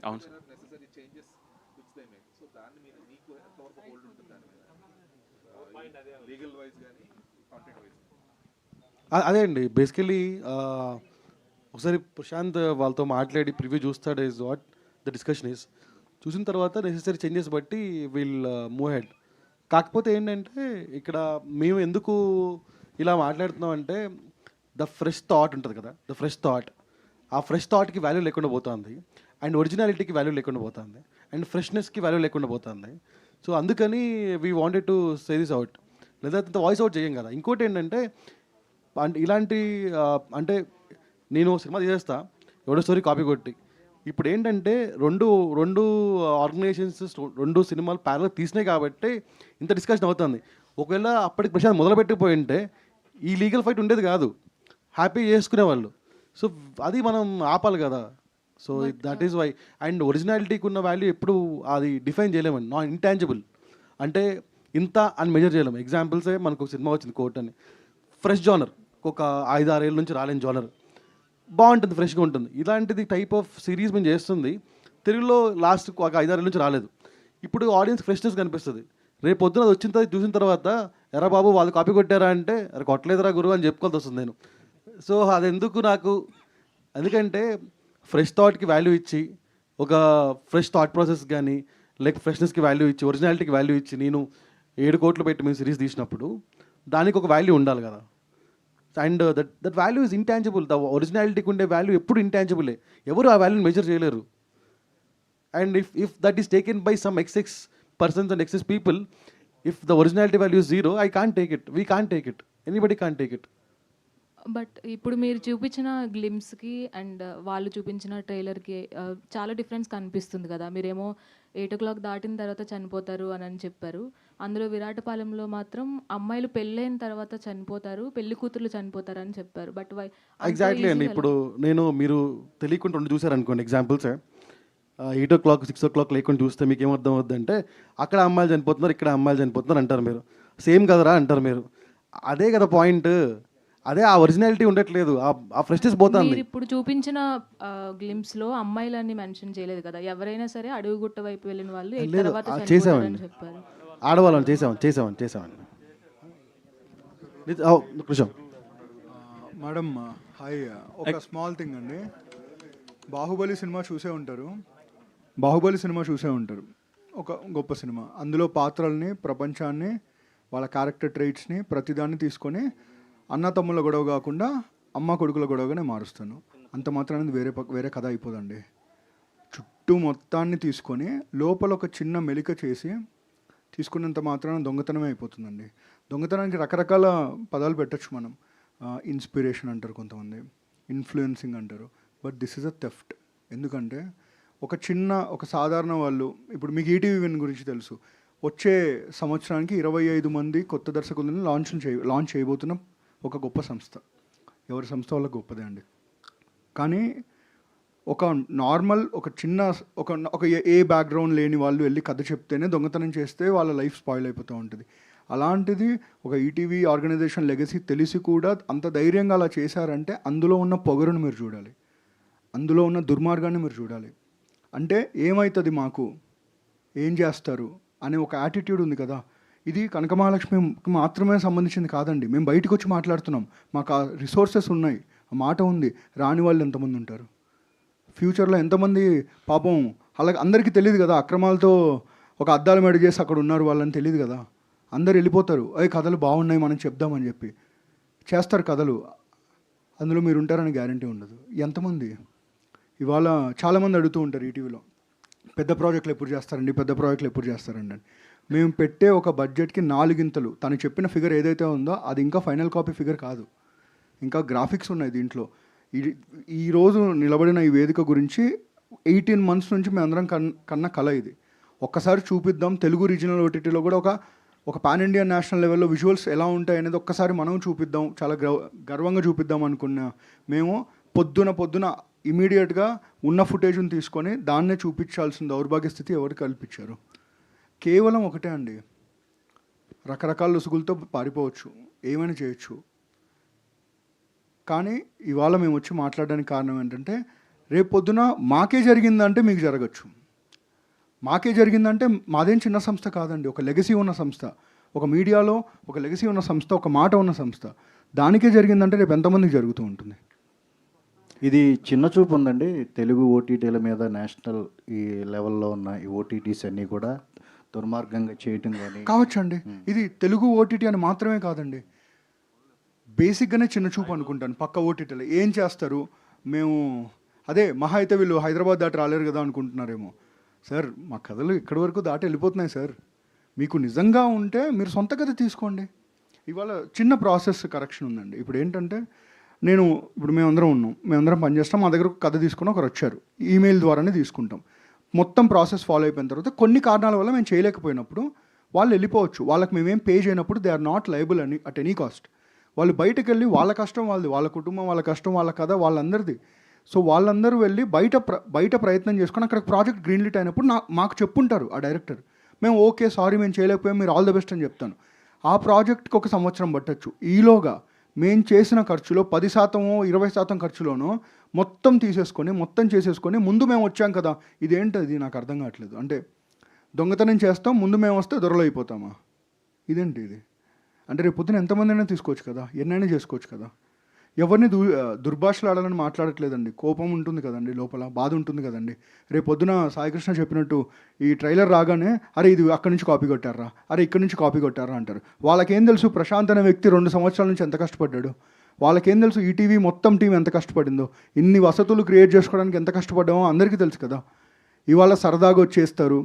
A: అవును సార్.
B: అదే అండి బేసికలీ ఒకసారి ప్రశాంత్ వాళ్ళతో మాట్లాడి ప్రివ్యూ చూస్తాడు is what the discussion is. చూసిన తర్వాత నెసెసరీ చేంజెస్ బట్టి విల్ మూవ్ హెడ్. కాకపోతే ఏంటంటే ఇక్కడ మేము ఎందుకు ఇలా మాట్లాడుతున్నాం అంటే ద ఫ్రెష్ థాట్ ఉంటుంది కదా, ద ఫ్రెష్ థాట్, ఆ ఫ్రెష్ థాట్కి వాల్యూ లేకుండా పోతుంది, అండ్ ఒరిజినాలిటీకి వాల్యూ లేకుండా పోతుంది, అండ్ ఫ్రెష్నెస్కి వాల్యూ లేకుండా పోతుంది. సో అందుకని we wanted to say this out, లేదా వాయిస్ అవుట్ చేయం కదా. ఇంకోటి ఏంటంటే అంటే ఇలాంటి అంటే నేను సినిమా తీసేస్తా ఎవడో స్టోరీ కాపీ కొట్టి, ఇప్పుడు ఏంటంటే రెండు ఆర్గనైజేషన్స్ రెండు సినిమాలు ప్యారల్ తీసినాయి కాబట్టి ఇంత డిస్కషన్ అవుతుంది. ఒకవేళ అప్పటికి ప్రశాంత్ మొదలుపెట్టిపోయి ఉంటే ఈ లీగల్ ఫైట్ ఉండేది కాదు, హ్యాపీ చేసుకునేవాళ్ళు. సో అది మనం ఆపాలి కదా. So that is why. And ఒరిజినాలిటీకి ఉన్న వాల్యూ ఎప్పుడు అది డిఫైన్ చేయలేమండి, నాట్ ఇంటాంజిబుల్. అంటే ఇంత అని మెజర్ చేయలేము. ఎగ్జాంపుల్సే మనకు ఒక సినిమా వచ్చింది కోర్ట్ అని, ఫ్రెష్ జానర్, ఒక 5-6 ఏళ్ళ నుంచి రాలేని జానర్, బాగుంటుంది, ఫ్రెష్గా ఉంటుంది. ఇలాంటిది టైప్ ఆఫ్ సిరీస్ మేము చేస్తుంది తెలుగులో లాస్ట్ ఒక 5-6 ఏళ్ళ నుంచి రాలేదు. ఇప్పుడు ఆడియన్స్ ఫ్రెష్నెస్ కనిపిస్తుంది. రేపు పొద్దున అది వచ్చిన తర్వాత చూసిన తర్వాత ఎరా బాబు వాళ్ళు కాపీ కొట్టారా అంటే అరే కొట్టలేదురా గురువు అని చెప్పుకోవాల్సి వస్తుంది నేను. సో అది ఎందుకు నాకు, ఎందుకంటే ఫ్రెష్ థాట్కి వాల్యూ ఇచ్చి, ఒక ఫ్రెష్ థాట్ ప్రాసెస్ కానీ లైక్ ఫ్రెష్నెస్కి వాల్యూ ఇచ్చి, ఒరిజినాలిటీకి వాల్యూ ఇచ్చి, నేను 7 కోట్లు పెట్టి మేము సిరీస్ తీసినప్పుడు దానికి ఒక వాల్యూ ఉండాలి కదా. And that value is intangible. The ఒరిజినాలిటీకి ఉండే వాల్యూ ఎప్పుడు ఇంటాంజిబులే, ఎవరు ఆ వాల్యూని మెజర్ చేయలేరు. And if that is taken by some excess persons and excess people, if the originality value is 0, I can't take it, we can't take it, anybody can't take it.
J: But ఇప్పుడు మీరు చూపించిన గ్లిమ్స్కి and వాళ్ళు చూపించిన ట్రైలర్కి చాలా difference కనిపిస్తుంది కదా. మీరేమో 8 o'clock దాటిన తర్వాత చనిపోతారు అని చెప్పారు. అందులో విరాటపాలెంలో మాత్రం అమ్మాయిలు పెళ్ళైన తర్వాత చనిపోతారు, పెళ్లి కూతుర్లు చనిపోతారు అని చెప్పారు. బట్
B: ఎగ్జాక్ట్లీ అండి. ఇప్పుడు మీరు తెలియకుండా 2 చూసారనుకోండి ఎగ్జాంపుల్సే, 8 o'clock 6 o'clock లేకుండా చూస్తే మీకు ఏమర్థం అవుద్దంటే అక్కడ అమ్మాయిలు చనిపోతున్నారు, ఇక్కడ అమ్మాయిలు చనిపోతున్నారు అంటారు మీరు. సేమ్ కదరా అంటారు మీరు. అదే కదా పాయింట్. అదే ఆ ఒరిజినాలిటీ ఉండట్లేదు, ఆ ఫ్రెష్నెస్ పోతుంది.
J: ఇప్పుడు చూపించిన గ్లిమ్స్లో అమ్మాయిలని మెన్షన్ చేయలేదు కదా. ఎవరైనా సరే అడుగుగుట్ట వైపు వెళ్ళిన వాళ్ళు తర్వాత చనిపోతారని చెప్పారు.
B: ఆడవాళ్ళని చేసామండి. కృష్ణ
K: మేడం హాయ్, ఒక స్మాల్ థింగ్ అండి. బాహుబలి సినిమా చూసే ఉంటారు. ఒక గొప్ప సినిమా. అందులో పాత్రల్ని, ప్రపంచాన్ని, వాళ్ళ క్యారెక్టర్ ట్రైట్స్ని ప్రతిదాన్ని తీసుకొని అన్న తమ్ముళ్ళ గొడవ కాకుండా అమ్మ కొడుకుల గొడవగానే మారుస్తాను. అంత మాత్రాన్ని వేరే కథ అయిపోదండి. చుట్టూ మొత్తాన్ని తీసుకొని లోపల ఒక చిన్న మెలిక చేసి తీసుకున్నంత మాత్రాన దొంగతనమే అయిపోతుందండి. దొంగతనానికి రకరకాల పదాలు పెట్టచ్చు మనం. ఇన్స్పిరేషన్ అంటారు కొంతమంది, ఇన్ఫ్లుయెన్సింగ్ అంటారు. But this is a theft. ఎందుకంటే ఒక సాధారణ వాళ్ళు, ఇప్పుడు మీకు ఈటీవీ విన్ గురించి తెలుసు, వచ్చే సంవత్సరానికి 25 మంది కొత్త దర్శకులను లాంచ్ చేయబోతున్న ఒక గొప్ప సంస్థ. ఎవరి సంస్థ వల్ల గొప్పదే అండి. కానీ ఒక నార్మల్ ఒక ఏ బ్యాక్గ్రౌండ్ లేని వాళ్ళు వెళ్ళి కథ చెప్తేనే దొంగతనం చేస్తే వాళ్ళ లైఫ్ స్పాయిల్ అయిపోతూ ఉంటుంది. అలాంటిది ఒక ఈటీవీ ఆర్గనైజేషన్ లెగసీ తెలిసి కూడా అంత ధైర్యంగా అలా చేశారంటే అందులో ఉన్న పొగరును మీరు చూడాలి, అందులో ఉన్న దుర్మార్గాన్ని మీరు చూడాలి. అంటే ఏమవుతుంది మాకు, ఏం చేస్తారు అనే ఒక యాటిట్యూడ్ ఉంది కదా. ఇది కనక మహాలక్ష్మికి మాత్రమే సంబంధించింది కాదండి. మేము బయటకు వచ్చి మాట్లాడుతున్నాం, మాకు ఆ రిసోర్సెస్ ఉన్నాయి, ఆ మాట ఉంది. రాని వాళ్ళు ఎంతమంది ఉంటారు, ఫ్యూచర్లో ఎంతమంది పాపం అలాగే అందరికీ తెలియదు కదా. అక్రమాలతో ఒక అద్దాల మేడ చేసి అక్కడ ఉన్నారు వాళ్ళని తెలియదు కదా. అందరు వెళ్ళిపోతారు, అవి కథలు బాగున్నాయి మనం చెప్దామని చెప్పి చేస్తారు కథలు, అందులో మీరు ఉంటారని గ్యారంటీ ఉండదు. ఎంతమంది ఇవాళ చాలామంది అడుగుతూ ఉంటారు ఈటీవీలో, పెద్ద ప్రాజెక్టులు ఎప్పుడు చేస్తారండి, పెద్ద ప్రాజెక్టులు ఎప్పుడు చేస్తారండి అని. మేము పెట్టే ఒక బడ్జెట్కి 4 గింతలు. తను చెప్పిన ఫిగర్ ఏదైతే ఉందో అది ఇంకా ఫైనల్ కాపీ ఫిగర్ కాదు, ఇంకా గ్రాఫిక్స్ ఉన్నాయి దీంట్లో. ఈరోజు నిలబడిన ఈ వేదిక గురించి 18 months నుంచి మేము అందరం కన్న కళ ఇది. ఒక్కసారి చూపిద్దాం, తెలుగు రీజనల్ ఓటీటీలో కూడా ఒక పాన్ ఇండియా నేషనల్ లెవెల్లో విజువల్స్ ఎలా ఉంటాయి అనేది ఒక్కసారి మనం చూపిద్దాం, చాలా గర్వంగా చూపిద్దాం అనుకున్నా. మేము పొద్దున ఇమీడియట్గా ఉన్న ఫుటేజ్ని తీసుకొని దాన్నే చూపించాల్సిన దౌర్భాగ్య స్థితి ఎవరు కల్పించారు? కేవలం ఒకటే అండి, రకరకాల లొసుగులతో పారిపోవచ్చు, ఏమైనా చేయొచ్చు. కానీ ఇవాళ మేము వచ్చి మాట్లాడడానికి కారణం ఏంటంటే, రేపు పొద్దున మాకే జరిగిందంటే మీకు జరగచ్చు. మాకే జరిగిందంటే మాదేం చిన్న సంస్థ కాదండి, ఒక లెగసీ ఉన్న సంస్థ, ఒక మీడియాలో ఒక లెగసీ ఉన్న సంస్థ, ఒక మాట ఉన్న సంస్థ. దానికే జరిగిందంటే రేపు ఎంతమందికి జరుగుతూ ఉంటుంది?
L: ఇది చిన్న చూపు ఉందండి తెలుగు ఓటీటీల మీద. నేషనల్ ఈ లెవెల్లో ఉన్న ఈ ఓటీటీస్ అన్నీ కూడా దుర్మార్గంగా చేయటం కానీ
K: కావచ్చండి. ఇది తెలుగు ఓటీటీ అని మాత్రమే కాదండి, బేసిక్గానే చిన్న చూపు అనుకుంటాను. పక్క ఓటీటీలో ఏం చేస్తారు, మేము అదే మహా అయితే వీళ్ళు హైదరాబాద్ దాటి రాలేరు కదా అనుకుంటున్నారేమో. సార్ మా కథలు ఇక్కడి వరకు దాటి వెళ్ళిపోతున్నాయి సార్. మీకు నిజంగా ఉంటే మీరు సొంత కథ తీసుకోండి. ఇవాళ చిన్న ప్రాసెస్ కరెక్షన్ ఉందండి. ఇప్పుడు ఏంటంటే ఇప్పుడు మేమందరం ఉన్నాం, మేమందరం పనిచేస్తాం, మా దగ్గర ఒక కథ తీసుకుని ఒకరు వచ్చారు, ఈమెయిల్ ద్వారానే తీసుకుంటాం. మొత్తం ప్రాసెస్ ఫాలో అయిపోయిన తర్వాత కొన్ని కారణాల వల్ల మేము చేయలేకపోయినప్పుడు వాళ్ళు వెళ్ళిపోవచ్చు. వాళ్ళకి మేమేం పే చేయనప్పుడు దే ఆర్ నాట్ లయబుల్ అని అట్ ఎనీ కాస్ట్. వాళ్ళు బయటకు వెళ్ళి వాళ్ళ కష్టం వాళ్ళది, వాళ్ళ కుటుంబం వాళ్ళ కష్టం, వాళ్ళ కథ వాళ్ళందరిది. సో వాళ్ళందరూ వెళ్ళి బయట ప్రయత్నం చేసుకొని అక్కడ ప్రాజెక్ట్ గ్రీన్లిట్ అయినప్పుడు మాకు చెప్పుంటారు ఆ డైరెక్టర్, మేము ఓకే సారీ మేము చేయలేకపోయాం, మీరు ఆల్ ద బెస్ట్ అని చెప్తాను. ఆ ప్రాజెక్ట్కి 1 సంవత్సరం పట్టచ్చు. ఈలోగా మేము చేసిన ఖర్చులో 10% 20% ఖర్చులోనో మొత్తం చేసేసుకొని ముందు మేము వచ్చాం కదా, ఇదేంటది నాకు అర్థం కావట్లేదు. అంటే దొంగతనం చేస్తాం, ముందు మేము వస్తే దొరలు అయిపోతామా? ఇదేంటి ఇది? అంటే రేపు పొద్దున ఎంతమందైనా తీసుకోవచ్చు కదా, ఎన్నైనా చేసుకోవచ్చు కదా. ఎవరిని దుర్భాషలు ఆడాలని మాట్లాడట్లేదండి. కోపం ఉంటుంది కదండి, లోపల బాధ ఉంటుంది కదండి. రేపు పొద్దున సాయికృష్ణ చెప్పినట్టు ఈ ట్రైలర్ రాగానే అరే ఇది అక్కడి నుంచి కాపీ కొట్టారా, అరే ఇక్కడి నుంచి కాపీ కొట్టారా అంటారు. వాళ్ళకేం తెలుసు ప్రశాంత్ అనే వ్యక్తి 2 సంవత్సరాల నుంచి ఎంత కష్టపడ్డాడు? వాళ్ళకేం తెలుసు ఈటీవీ మొత్తం టీం ఎంత కష్టపడిందో, ఇన్ని వసతులు క్రియేట్ చేసుకోవడానికి ఎంత కష్టపడ్డామో అందరికీ తెలుసు కదా. ఇవాళ సరదాగా వచ్చేస్తారు.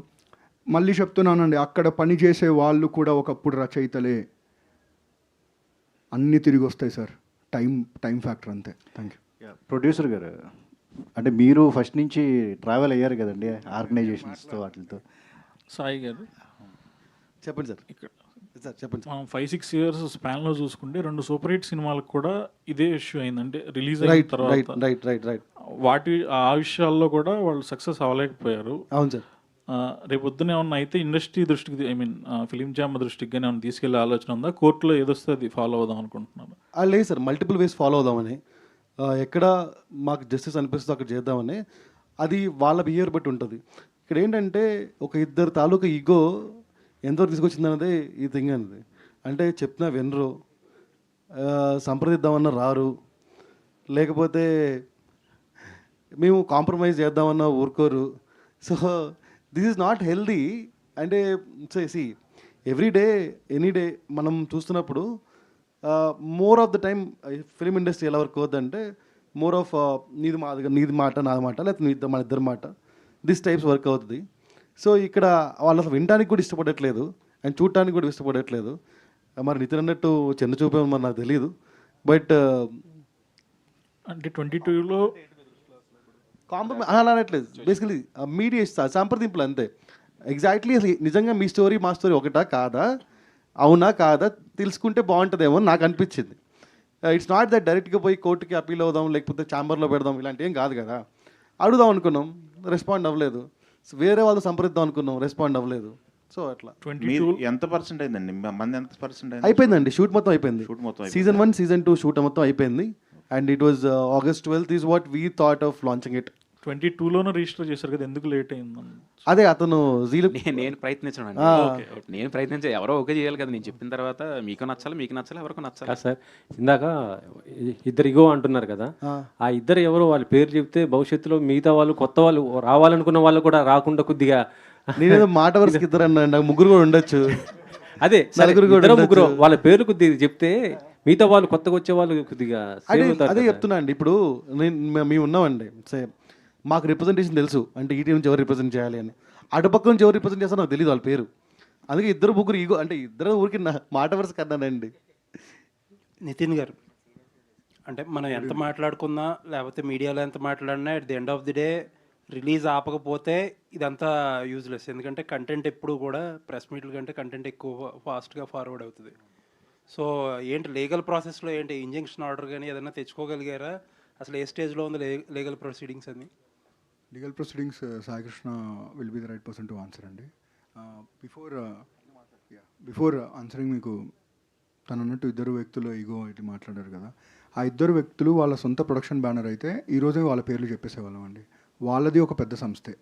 K: మళ్ళీ చెప్తున్నానండి, అక్కడ పని చేసే వాళ్ళు కూడా ఒకప్పుడు రచయితలే. అన్నీ తిరిగి వస్తాయి సార్, టైం ఫ్యాక్టర్ అంతే. Thank you.
L: ప్రొడ్యూసర్ గారు, అంటే మీరు ఫస్ట్ నుంచి ట్రావెల్ అయ్యారు కదండి ఆర్గనైజేషన్స్తో వాటితో.
M: సాయి గారు
B: చెప్పండి సార్. ఇక్కడ సార్ చెప్పండి.
M: మనం 5-6 years స్పాన్లో చూసుకుంటే 2 సూపర్ హిట్ సినిమాలకు కూడా ఇదే ఇష్యూ అయిందంటే రిలీజ్ అయిన తర్వాత ఆ విషయాల్లో కూడా వాళ్ళు సక్సెస్ అవ్వలేకపోయారు.
B: అవును సార్.
M: రేపు పొద్దున ఏమన్నా అయితే ఇండస్ట్రీ దృష్టికి, ఐ మీన్ ఫిలిం ఛాంబర్ దృష్టికి కానీ ఏమైనా తీసుకెళ్లే ఆలోచన ఉందా? కోర్టులో ఏదొస్తే అది ఫాలో అవుదాం అనుకుంటున్నాను.
B: లేదు సార్, మల్టిపుల్ వేస్ ఫాలో అవుదామని, ఎక్కడ మాకు జస్టిస్ అనిపిస్తుందో అక్కడ చేద్దామని. అది వాళ్ళ బిహేవియర్ బట్టి ఉంటుంది. ఇక్కడ ఏంటంటే ఒక ఇద్దరు తాలూకా ఈగో ఎంతవరకు తీసుకొచ్చింది అన్నది ఈ థింగ్ అనేది. అంటే చెప్పినా వినరు, సంప్రదిద్దామన్నా రారు, లేకపోతే మేము కాంప్రమైజ్ చేద్దామన్నా ఊరుకోరు. So this is not healthy. అంటే see every day any day మనం చూస్తున్నప్పుడు more of the time film industry ఎలా వర్క్ అవుతుందంటే మోర్ ఆఫ్ నీది మాట నాది మాట, లేకపోతే మన ఇద్దరి మాట, దిస్ టైప్స్ వర్క్ అవుతుంది. సో ఇక్కడ వాళ్ళు అసలు వినడానికి కూడా ఇష్టపడట్లేదు అండ్ చూడటానికి కూడా ఇష్టపడట్లేదు. మరి నితిన్ అన్నట్టు చిన్న చూపేమో మరి నాకు తెలియదు. బట్
M: అంటే 22లో
B: కాంప్రమైజ్ అలా అనట్లేదు. బేసికలీ మీడియా సంప్రదింపులు అంతే. ఎగ్జాక్ట్లీ అసలు నిజంగా మీ స్టోరీ మా స్టోరీ ఒకటా కాదా, అవునా కాదా తెలుసుకుంటే బాగుంటుందేమో నాకు అనిపించింది. ఇట్స్ నాట్ దట్ డైరెక్ట్గా పోయి కోర్టుకి అప్పీల్ అవుదాం, లేకపోతే ఛాంబర్లో పెడదాం, ఇలాంటి ఏం కాదు కదా. అడుగుదాం అనుకున్నాం, రెస్పాండ్ అవ్వలేదు. వేరే వాళ్ళు సంప్రదిద్దాం అనుకున్నాం, రెస్పాండ్ అవ్వలేదు. సో అట్లా
E: మీరు ఎంత పర్సెంట్ అయిందండి, మంది ఎంత పర్సెంట్ అయింది?
B: అయిపోయిందండి, షూట్ మొత్తం అయిపోయింది.
E: షూట్ మొత్తం
B: సీజన్ 1 సీజన్ 2 షూట్ మొత్తం అయిపోయింది. And it was August 12th is what we thought of launching it.
M: 22లోనే రిజిస్టర్ చేశారు కదా, ఎందుకు లేట్ అయింది?
B: అదే అతను
A: నేను ప్రయత్నించడం నేను ప్రయత్నించే ఎవరో ఓకే చేయాలి కదా. నేను చెప్పిన తర్వాత మీకు నచ్చాలి, మీకు నచ్చాలి, ఎవరికి నచ్చాలి.
G: సార్ ఇందాక ఇద్దరు ఇగో అంటున్నారు కదా, ఆ ఇద్దరు ఎవరో వాళ్ళ పేరు చెప్తే భవిష్యత్తులో మిగతా వాళ్ళు కొత్త వాళ్ళు రావాలనుకున్న వాళ్ళు కూడా రాకుండా కొద్దిగా
B: నేనేదో మాట వరుసకి ఇద్దరు అన్నా, ముగ్గురు కూడా ఉండొచ్చు.
G: అదే ముగ్గురు వాళ్ళ పేర్లు కొద్దిగా చెప్తే మిగతా వాళ్ళు కొత్తగా వచ్చే వాళ్ళు కొద్దిగా
B: అదే చెప్తున్నా అండి. ఇప్పుడు మేము ఉన్నామండి, మాకు రిప్రజెంటేషన్ తెలుసు అంటే ఈటీ నుంచి ఎవరు రిప్రజెంట్ చేయాలి అని, అటుపక్క నుంచి ఎవరు రిప్రజెంట్ చేస్తారో నాకు తెలియదు వాళ్ళ పేరు. అందుకే ఇద్దరు ముగ్గురు ఈగో అంటే ఇద్దరు ఊరికి మాట వరుస కన్నానండి.
C: నితిన్ గారు, అంటే మనం ఎంత మాట్లాడుకున్నా లేకపోతే మీడియాలో ఎంత మాట్లాడినా at the end of the day release ఆపకపోతే ఇదంతా యూజ్లెస్. ఎందుకంటే కంటెంట్ ఎప్పుడు కూడా ప్రెస్ మీట్ల కంటే కంటెంట్ ఎక్కువ ఫాస్ట్గా ఫార్వర్డ్ అవుతుంది. సో ఏంటి లీగల్ ప్రాసెస్లో ఏంటి ఇంజంక్షన్ ఆర్డర్ కానీ ఏదైనా తెచ్చుకోగలిగారా? అసలు ఏ స్టేజ్లో ఉంది లీగల్ ప్రొసీడింగ్స్ అని?
K: Legal proceedings Saikrishna will be the right person to answer అండి. బిఫోర్ ఆన్సరింగ్ మీకు తను అన్నట్టు ఇద్దరు వ్యక్తులు ఈగో ఇది మాట్లాడారు కదా, ఆ ఇద్దరు వ్యక్తులు వాళ్ళ సొంత ప్రొడక్షన్ బ్యానర్ అయితే ఈరోజే వాళ్ళ పేర్లు చెప్పేసేవాళ్ళం అండి. వాళ్ళది ఒక పెద్ద సంస్థే.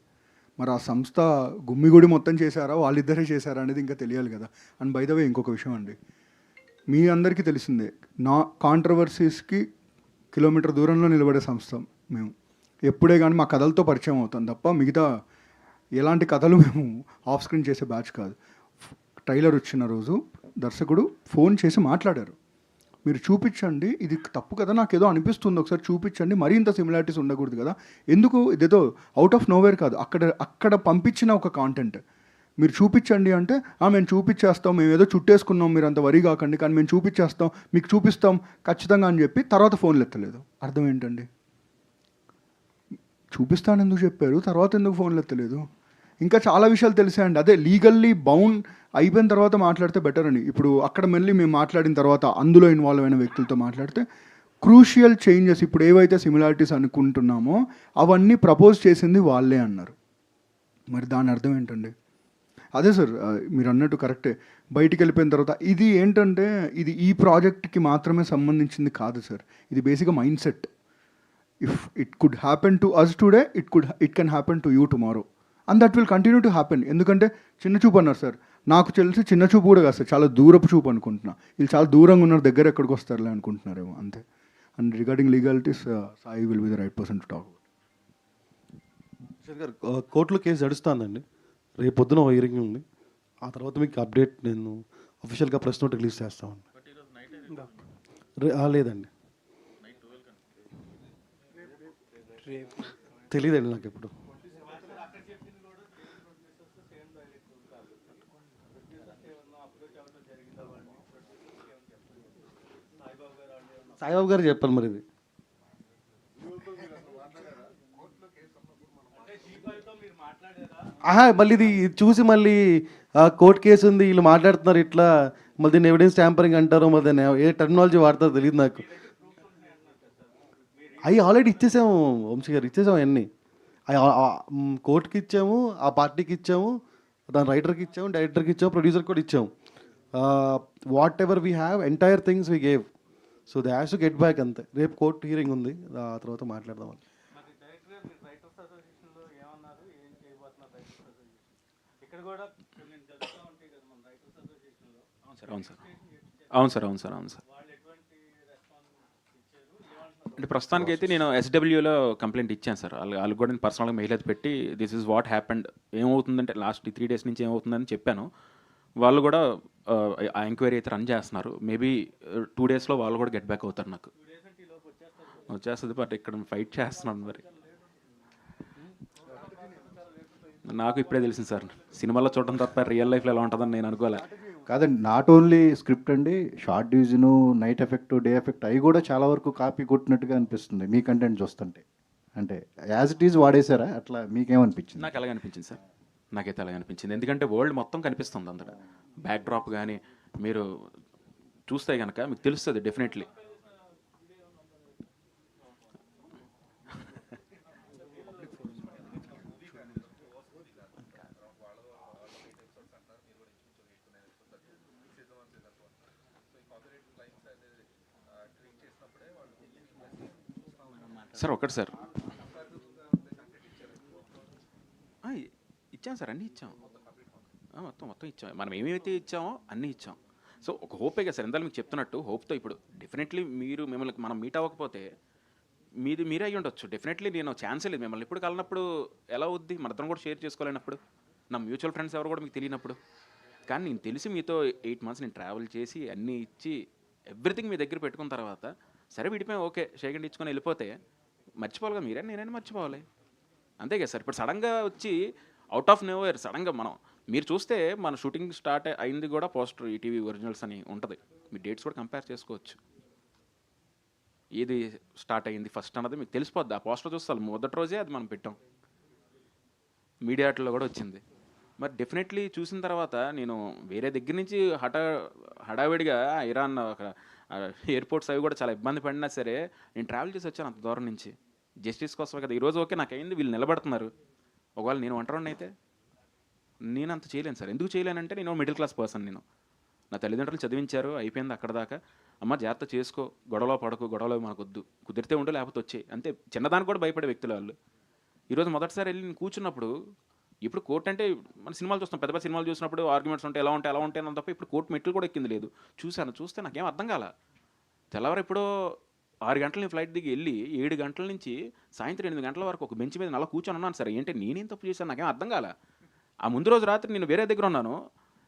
K: మరి ఆ సంస్థ గుమ్మిగుడి మొత్తం చేశారా, వాళ్ళిద్దరే చేశారా అనేది ఇంకా తెలియాలి కదా. అండ్ బై ద వే ఇంకొక విషయం అండి, మీ అందరికీ తెలిసిందే, నా కాంట్రవర్సీస్కి కిలోమీటర్ దూరంలో నిలబడే సంస్థ మేము. ఎప్పుడే కానీ మా కథలతో పరిచయం అవుతాం తప్ప మిగతా ఎలాంటి కథలు మేము ఆఫ్ స్క్రీన్ చేసే బ్యాచ్ కాదు. ట్రైలర్ వచ్చిన రోజు దర్శకుడు ఫోన్ చేసి మాట్లాడారు, మీరు చూపించండి, ఇది తప్పు కదా, నాకు ఏదో అనిపిస్తుంది, ఒకసారి చూపించండి, మరీ ఇంత సిమిలారిటీస్ ఉండకూడదు కదా, ఎందుకు ఇదేదో అవుట్ ఆఫ్ నోవేర్ కాదు, అక్కడ పంపించిన ఒక కాంటెంట్ మీరు చూపించండి అంటే, మేము చూపించేస్తాం, మేము ఏదో చుట్టేసుకున్నాం, మీరు అంత వరి కాకండి, కానీ మేము చూపించేస్తాం, మీకు చూపిస్తాం ఖచ్చితంగా అని చెప్పి తర్వాత ఫోన్లు ఎత్తలేదు. అర్థం ఏంటండి? చూపిస్తాను ఎందుకు చెప్పారు, తర్వాత ఎందుకు ఫోన్లు ఎత్తలేదు? ఇంకా చాలా విషయాలు తెలిసాయండి. అదే లీగల్లీ బౌండ్ అయిపోయిన తర్వాత మాట్లాడితే బెటర్ అని. ఇప్పుడు అక్కడ మళ్ళీ మేము మాట్లాడిన తర్వాత అందులో ఇన్వాల్వ్ అయిన వ్యక్తులతో మాట్లాడితే క్రూషియల్ చేంజెస్ ఇప్పుడు ఏవైతే సిమిలారిటీస్ అనుకుంటున్నామో అవన్నీ ప్రపోజ్ చేసింది వాళ్ళే అన్నారు. మరి దాని అర్థం ఏంటండి? అదే సార్ మీరు అన్నట్టు కరెక్టే. బయటికి వెళ్ళిపోయిన తర్వాత ఇది ఏంటంటే ఇది ఈ ప్రాజెక్ట్కి మాత్రమే సంబంధించింది కాదు సార్, ఇది బేసిక్గా mindset. If it could happen to us today, it can happen to you tomorrow, and that will continue to happen. ఎందుకంటే చిన్న చూపు అన్నారు సార్, నాకు తెలిసి చిన్న చూపు కూడా కాదు సార్, చాలా దూరపు చూపు అనుకుంటున్నా. వీళ్ళు చాలా దూరంగా ఉన్నారు, దగ్గర ఎక్కడికి వస్తారులే అనుకుంటున్నారేమో అంతే. And regarding legalities Sai will be the right person to talk.
B: గారు కోర్టులో కేసు నడుస్తుందండి, రేపు పొద్దున హియరింగ్ ఉంది, ఆ తర్వాత మీకు అప్డేట్ నేను అఫీషియల్గా ప్రెస్ నోట్ రిలీజ్ చేస్తామండి. లేదండి, తెలియదండి నాకు ఎప్పుడు. సాయిబాబు గారు చెప్పాలి మరి ఇది. మళ్ళీ ఇది చూసి మళ్ళీ కోర్టు కేసు ఉంది వీళ్ళు మాట్లాడుతున్నారు ఇట్లా, మళ్ళీ దీన్ని ఎవిడెన్స్ ట్యాంపరింగ్ అంటారు, మళ్ళీ దాన్ని ఏ టెక్నాలజీ వాడతారో తెలియదు నాకు. అవి ఆల్రెడీ ఇచ్చేసాము వంశీ గారు, ఇచ్చేసాము అవన్నీ. కోర్టుకి ఇచ్చాము, ఆ పార్టీకి ఇచ్చాము, దాని రైటర్కి ఇచ్చాము, డైరెక్టర్కి ఇచ్చాము, ప్రొడ్యూసర్కి కూడా ఇచ్చాము. What ever we have entire things we gave, so they has to get back అంతే. రేపు కోర్టు హియరింగ్ ఉంది, ఆ తర్వాత మాట్లాడదాం.
A: అవును సార్. అంటే ప్రస్తుతానికి అయితే నేను SWలో కంప్లైంట్ ఇచ్చాను సార్. వాళ్ళు కూడా నేను పర్సనల్గా మెయిల్ అయితే పెట్టి దిస్ ఈజ్ వాట్ హ్యాపెండ్, ఏమవుతుందంటే లాస్ట్ 3 days నుంచి ఏమవుతుందని చెప్పాను. వాళ్ళు కూడా ఆ ఎంక్వైరీ అయితే రన్ చేస్తున్నారు. మేబీ 2 daysలో వాళ్ళు కూడా గెట్ బ్యాక్ అవుతారు. నాకు వచ్చేస్తుంది, బట్ ఇక్కడ ఫైట్ చేస్తున్నాను. మరి నాకు ఇప్పుడే తెలిసింది సార్, సినిమాలో చూడడం తప్ప రియల్ లైఫ్లో ఎలా ఉంటుందని నేను అనుకోలే.
L: కాదండి, నాట్ ఓన్లీ స్క్రిప్ట్ అండి, short division, night effect, day effect అవి కూడా చాలా వరకు కాపీ కొట్టినట్టుగా అనిపిస్తుంది మీ కంటెంట్ చూస్తుంటే. అంటే యాజ్ ఇట్ ఈజ్ వాడేశారా, అట్లా మీకేమనిపించింది?
A: నాకు అలాగే అనిపించింది సార్, నాకైతే అలాగే అనిపించింది. ఎందుకంటే వరల్డ్ మొత్తం కనిపిస్తుంది అంతటా, బ్యాక్ డ్రాప్ కానీ మీరు చూస్తే కనుక మీకు తెలుస్తుంది డెఫినెట్లీ. సార్ ఒకటి సార్ ఇచ్చాం సార్, అన్నీ ఇచ్చాం, మొత్తం ఇచ్చాం. మనం ఏమైతే ఇచ్చామో అన్నీ ఇచ్చాం. సో ఒక హోపే కదా సార్, ఇందాక మీకు చెప్తున్నట్టు హోప్తో ఇప్పుడు డెఫినెట్లీ మిమ్మల్ని మనం మీట్ అవ్వకపోతే మీరే అయ్యి ఉండొచ్చు. డెఫినెట్లీ నేను ఛాన్సే లేదు. మిమ్మల్ని ఇప్పుడు కలినప్పుడు ఎలా అవుద్ది, మన ఇద్దరం కూడా షేర్ చేసుకోలేనప్పుడు, నా మ్యూచువల్ ఫ్రెండ్స్ ఎవరు కూడా మీకు తెలియనప్పుడు. కానీ నేను తెలిసి మీతో 8 months నేను ట్రావెల్ చేసి అన్నీ ఇచ్చి ఎవ్రీథింగ్ మీ దగ్గర పెట్టుకున్న తర్వాత సరే విడిపోయాం, ఓకే షేకండ్ ఇచ్చుకొని వెళ్ళిపోతే మర్చిపోవాలి కదా, నేనైనా మర్చిపోవాలి, అంతే కదా సార్. ఇప్పుడు సడన్గా వచ్చి అవుట్ ఆఫ్ నోవేర్ సడన్గా మీరు చూస్తే మన షూటింగ్ స్టార్ట్ అయింది కూడా పోస్టర్ ఈటీవీ ఒరిజినల్స్ అని ఉంటుంది, మీ డేట్స్ కూడా కంపేర్ చేసుకోవచ్చు. ఏది స్టార్ట్ అయ్యింది ఫస్ట్ అన్నది మీకు తెలిసిపోద్ది. ఆ పోస్టర్ చూస్తాను మొదటి రోజే అది మనం పెట్టాం, మీడియాట్లో కూడా వచ్చింది. మరి డెఫినెట్లీ చూసిన తర్వాత నేను వేరే దగ్గర నుంచి హడావిడిగా ఇరాన్ ఎయిర్పోర్ట్స్ అవి కూడా చాలా ఇబ్బంది పడినా సరే నేను ట్రావెల్ చేసి వచ్చాను అంత దూరం నుంచి జస్టిస్ కోసమే కదా. ఈరోజు ఓకే నాకు అయింది, వీళ్ళు నిలబడుతున్నారు. ఒకవేళ నేను ఒంటరిని అయితే నేను అంత చేయలేను సార్. ఎందుకు చేయలేనంటే నేను మిడిల్ క్లాస్ పర్సన్. నేను నా తల్లిదండ్రులు చదివించారు, అయిపోయింది అక్కడ దాకా. అమ్మ జాగ్రత్త చేసుకో, గొడవలో పడకు, గొడవలో మనకొద్దు, కుదిరితే ఉండు లేకపోతే వచ్చే, అంతే. చిన్నదానికి కూడా భయపడే వ్యక్తులు వాళ్ళు. ఈరోజు మొదటిసారి వెళ్ళి నేను కూర్చున్నప్పుడు, ఇప్పుడు కోర్టు అంటే మన సినిమాలు చూస్తాం, పెద్ద పెద్ద సినిమాలు చూసినప్పుడు ఆర్గ్యుమెంట్స్ ఉంటాయి, ఎలా ఉంటాయి అని తప్ప ఇప్పుడు కోర్టు మెట్లు కూడా ఎక్కింది లేదు. చూస్తే నాకేం అర్థం కాల. తెల్లవారు ఎప్పుడో 6 గంటల ఫ్లైట్ దిగి వెళ్ళి 7 గంటల నుంచి సాయంత్రం 8 గంటల వరకు ఒక బెంచ్ మీద అలా కూర్చొని ఉన్నాను సార్. ఏంటి నేనేం తప్పు చేశాను నాకేం అర్థం కాల. ఆ ముందు రోజు రాత్రి నేను వేరే దగ్గర ఉన్నాను,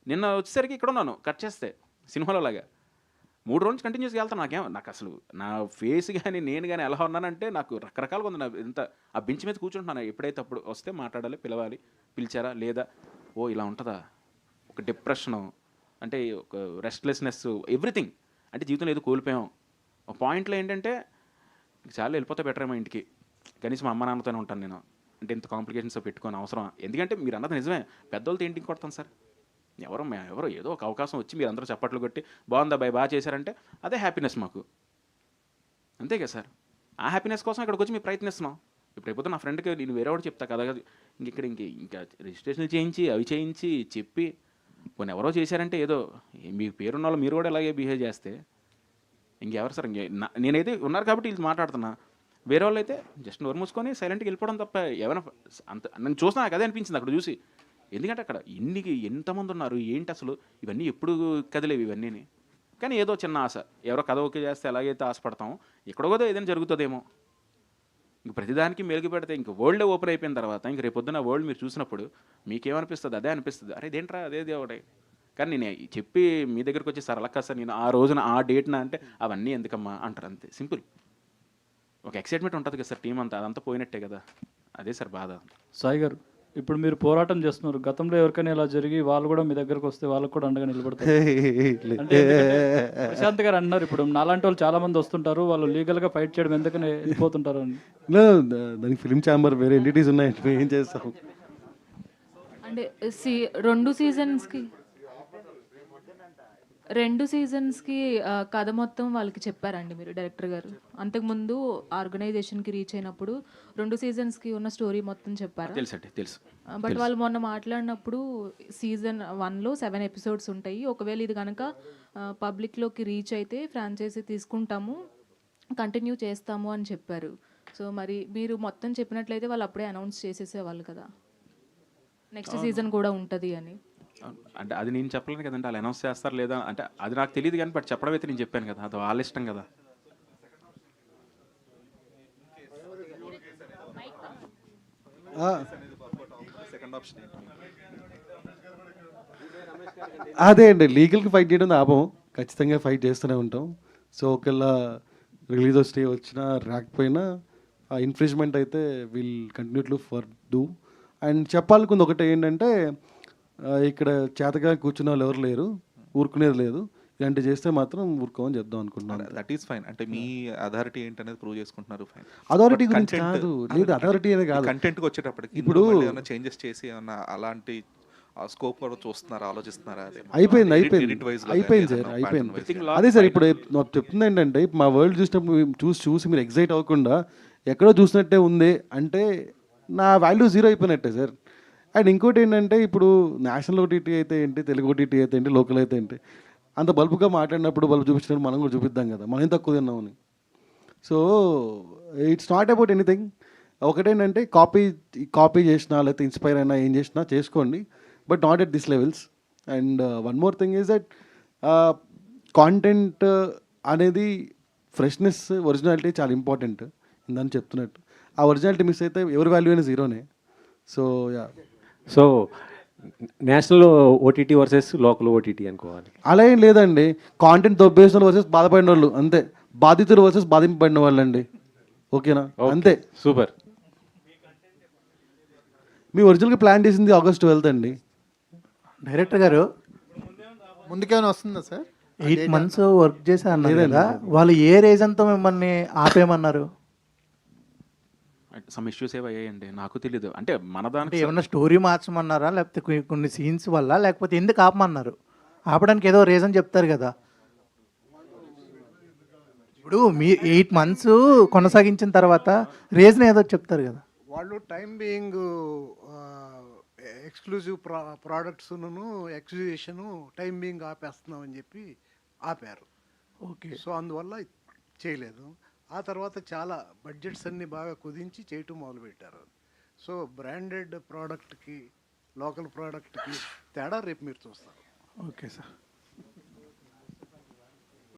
A: నిన్న వచ్చేసరికి ఇక్కడ ఉన్నాను. కట్ చేస్తే సినిమాలో లాగా 3 రోజులు కంటిన్యూస్గా వెళ్తాను. నాకు అసలు నా ఫేస్ కానీ నేను కానీ ఎలా ఉన్నానంటే నాకు రకరకాలుగా ఉంది. నా ఇంత ఆ బెంచ్ మీద కూర్చుంటున్నాను. ఎప్పుడైతే అప్పుడు వస్తే మాట్లాడాలి, పిలవాలి, పిలిచారా లేదా, ఓ ఇలా ఉంటుందా, ఒక డిప్రెషను అంటే ఒక రెస్ట్లెస్నెస్, ఎవ్రీథింగ్. అంటే జీవితంలో ఏదో కోల్పోయాం. ఒక పాయింట్లో ఏంటంటే చాలా వెళ్ళిపోతే బెటర్ ఏమో ఇంటికి, కనీసం అమ్మ నాన్నతోనే ఉంటాను నేను. అంటే ఇంత కాంప్లికేషన్స్ పెట్టుకొని అవసరం. ఎందుకంటే మీరు అన్నది నిజమే, పెద్దోళ్ళతో ఏంటికి కొడతాం సార్. ఎవరో ఏదో ఒక అవకాశం వచ్చి మీరు అందరూ చప్పట్లు కొట్టి బాగుందా బాయ్ బాగా చేశారంటే అదే హ్యాపీనెస్ మాకు, అంతే కదా సార్. ఆ హ్యాపీనెస్ కోసం ఇక్కడికి వచ్చి మేము ప్రయత్నిస్తున్నాం. ఇప్పుడు అయిపోతే నా ఫ్రెండ్కి నేను వేరే వాడు చెప్తా కదా, ఇంకా రిజిస్ట్రేషన్లు చేయించి అవి చేయించి చెప్పి కొన్ని ఎవరో చేశారంటే ఏదో మీ పేరున్న వాళ్ళు మీరు కూడా ఇలాగే బిహేవ్ చేస్తే ఇంకెవరు సార్. నేనైతే ఉన్నారు కాబట్టి వీళ్ళు మాట్లాడుతున్నా. వేరే వాళ్ళు అయితే జస్ట్ నోరు మూసుకొని సైలెంట్గా వెళ్ళిపోవడం తప్ప ఏమైనా అంత నేను చూసినా నాకు అదే అనిపించింది అక్కడ చూసి. ఎందుకంటే అక్కడ ఎంతమంది ఉన్నారు ఏంటి అసలు, ఇవన్నీ ఎప్పుడు కదిలేవి ఇవన్నీ. కానీ ఏదో చిన్న ఆశ, ఎవరో కథ ఓకే చేస్తే ఎలాగైతే ఆశపడతామో ఎక్కడో ఏదైనా జరుగుతుందేమో. ఇంక ప్రతిదానికి మెలుగు పెడితే ఇంక వరల్డ్ ఓపెన్ అయిపోయిన తర్వాత ఇంక రేపొద్దున వరల్డ్ మీరు చూసినప్పుడు మీకేమనిపిస్తుంది, అదే అనిపిస్తుంది. అరే ఇదేంట్రా అదేది ఒకటే. కానీ నేను చెప్పి మీ దగ్గరికి వచ్చి సార్ అలా కాదు సార్, నేను ఆ రోజున ఆ డేట్న అంటే అవన్నీ ఎందుకమ్మా అంటారు, అంతే సింపుల్. ఒక ఎక్సైట్మెంట్ ఉంటుంది కదా సార్ టీం అంతా, అదంతా పోయినట్టే కదా, అదే సార్ బాధ.
N: సాయి గారు, ఇప్పుడు మీరు పోరాటం చేస్తున్నారు, గతంలో ఎవరికైనా ఇలా జరిగి వాళ్ళు కూడా మీ దగ్గరకు వస్తే వాళ్ళకు కూడా అండగా నిలబడతారు. అంటే ప్రశాంత్ గారు అన్నారు, ఇప్పుడు నాలాంటి వాళ్ళు చాలా మంది వస్తుంటారు, వాళ్ళు లీగల్గా ఫైట్ చేయడం ఎందుకని వెళ్ళిపోతుంటారు అని.
B: దానికి ఫిలిం ఛాంబర్ వేరే ఎంటిటీస్ ఉన్నాయి, ఏం చేస్తాం.
J: అంటే రెండు సీజన్స్కి కథ మొత్తం వాళ్ళకి చెప్పారండి మీరు డైరెక్టర్ గారు? అంతకుముందు ఆర్గనైజేషన్కి రీచ్ అయినప్పుడు 2 సీజన్స్కి ఉన్న స్టోరీ మొత్తం చెప్పారు.
A: తెలుసు.
J: బట్ వాళ్ళు మొన్న మాట్లాడినప్పుడు సీజన్ 1లో 7 ఎపిసోడ్స్ ఉంటాయి, ఒకవేళ ఇది కనుక పబ్లిక్లోకి రీచ్ అయితే ఫ్రాంచైజీ తీసుకుంటాము, కంటిన్యూ చేస్తాము అని చెప్పారు. సో మరి మీరు మొత్తం చెప్పినట్లయితే వాళ్ళు అప్పుడే అనౌన్స్ చేసేసేవాళ్ళు కదా నెక్స్ట్ సీజన్ కూడా ఉంటుంది అని.
A: అంటే అది నేను చెప్పలేను కదండి, వాళ్ళు అనౌన్స్ చేస్తారు లేదా అంటే అది నాకు తెలియదు. కానీ బట్ చెప్పడం అయితే నేను చెప్పాను కదా, అది వాళ్ళ ఇష్టం కదా.
B: అదే అండి, లీగల్కి ఫైట్ చేయడం ఆపం, ఖచ్చితంగా ఫైట్ చేస్తూనే ఉంటాం. సో ఒకవేళ రిలీజ్ స్టే వచ్చినా రాకపోయినా ఆ ఇన్ఫ్రిజ్మెంట్ అయితే will continue to for do. And చెప్పాలనుకుంది ఒకటే ఏంటంటే, ఇక్కడ చేతగా కూర్చున్న వాళ్ళు ఎవరు లేరు, ఊరుకునేది లేదు. ఇలాంటి చేస్తే మాత్రం ఊరుకోమని చెప్దాం అనుకుంటున్నాను.
I: That is fine. అంటే మీ అథారిటీ ఏంటనేది ప్రూవ్ చేసుకుంటున్నారు, ఫైన్.
B: అథారిటీ గురించి కాదు, లేదు అథారిటీ అనేది కాదు.
I: కంటెంట్కి వచ్చేటప్పటికి ఇప్పుడు ఏమైనా చేంజెస్ చేసి ఏమన్నా అలాంటి స్కోప్ కూడా చూస్తున్నారా, ఆలోచిస్తున్నారా? అయిపోయింది
B: సార్, అయిపోయింది. అదే సార్, ఇప్పుడు చెప్తుంది ఏంటంటే, మా వరల్డ్ చూసినప్పుడు చూసి మీరు ఎగ్జైట్ అవ్వకుండా ఎక్కడో చూసినట్టే ఉంది అంటే నా వాల్యూ 0 అయిపోయినట్టే సార్. అండ్ ఇంకోటి ఏంటంటే, ఇప్పుడు నేషనల్ ఓటీటీ అయితే ఏంటి, తెలుగు ఓటీటీ అయితే ఏంటి, లోకల్ అయితే ఏంటి, అంత బల్బుగా మాట్లాడినప్పుడు బల్బు చూపించినప్పుడు మనం కూడా చూపిద్దాం కదా, మనం తక్కువ తిన్నామని. So it's not about anything. ఒకటేంటంటే కాపీ చేసినా లేకపోతే ఇన్స్పైర్ అయినా ఏం చేసినా చేసుకోండి, but not at this levels. And one more thing is that content అనేది ఫ్రెష్నెస్, ఒరిజినాలిటీ చాలా ఇంపార్టెంట్ ఇందని చెప్తున్నట్టు. ఆ ఒరిజినాలిటీ మిస్ అయితే ఎవరి వాల్యూ అయినా జీరోనే. So yeah.
G: So national OTT versus local OTT అనుకోవాలి.
B: అలా ఏం లేదండి. కాంటెంట్ దొబ్బేసిన వర్సెస్ బాధపడిన వాళ్ళు అంతే, బాధితులు వర్సెస్ బాధింపబడిన వాళ్ళు అండి. ఓకేనా? అంతే.
G: సూపర్.
B: మీ ఒరిజినల్గా ప్లాన్ చేసింది August 12th అండి.
F: డైరెక్టర్ గారు ముందుకేమైనా వస్తుందా సార్? 8 months వర్క్ చేసా అన్నారు కదా, వాళ్ళు ఏ రీజన్తో మిమ్మల్ని ఆపేయమన్నారు?
A: సమ్ ఇష్యూస్ ఏవి అయ్యాయండి, నాకు తెలీదు. అంటే మన దానికి
F: ఏమన్నా స్టోరీ మార్చమన్నారా, లేకపోతే కొన్ని సీన్స్ వల్ల, లేకపోతే ఎందుకు ఆపమన్నారు? ఆపడానికి ఏదో రీజన్ చెప్తారు కదా. ఇప్పుడు మీ 8 months కొనసాగించిన తర్వాత రీజన్ ఏదో చెప్తారు కదా.
O: వాళ్ళు టైం బీయింగ్ ఎక్స్క్లూజివ్ ప్రోడక్ట్స్ను ఎగ్జిబిషను టైం బీయింగ్ ఆపేస్తున్నామని చెప్పి ఆపారు.
F: ఓకే.
O: సో అందువల్ల చేయలేదు. ఆ తర్వాత చాలా బడ్జెట్స్ అన్నీ బాగా కుదించి చేయటం మొదలుపెట్టారు. సో బ్రాండెడ్ ప్రోడక్ట్కి లోకల్ ప్రోడక్ట్కి తేడా రేపు మీరు చూస్తారు.
F: Okay sir.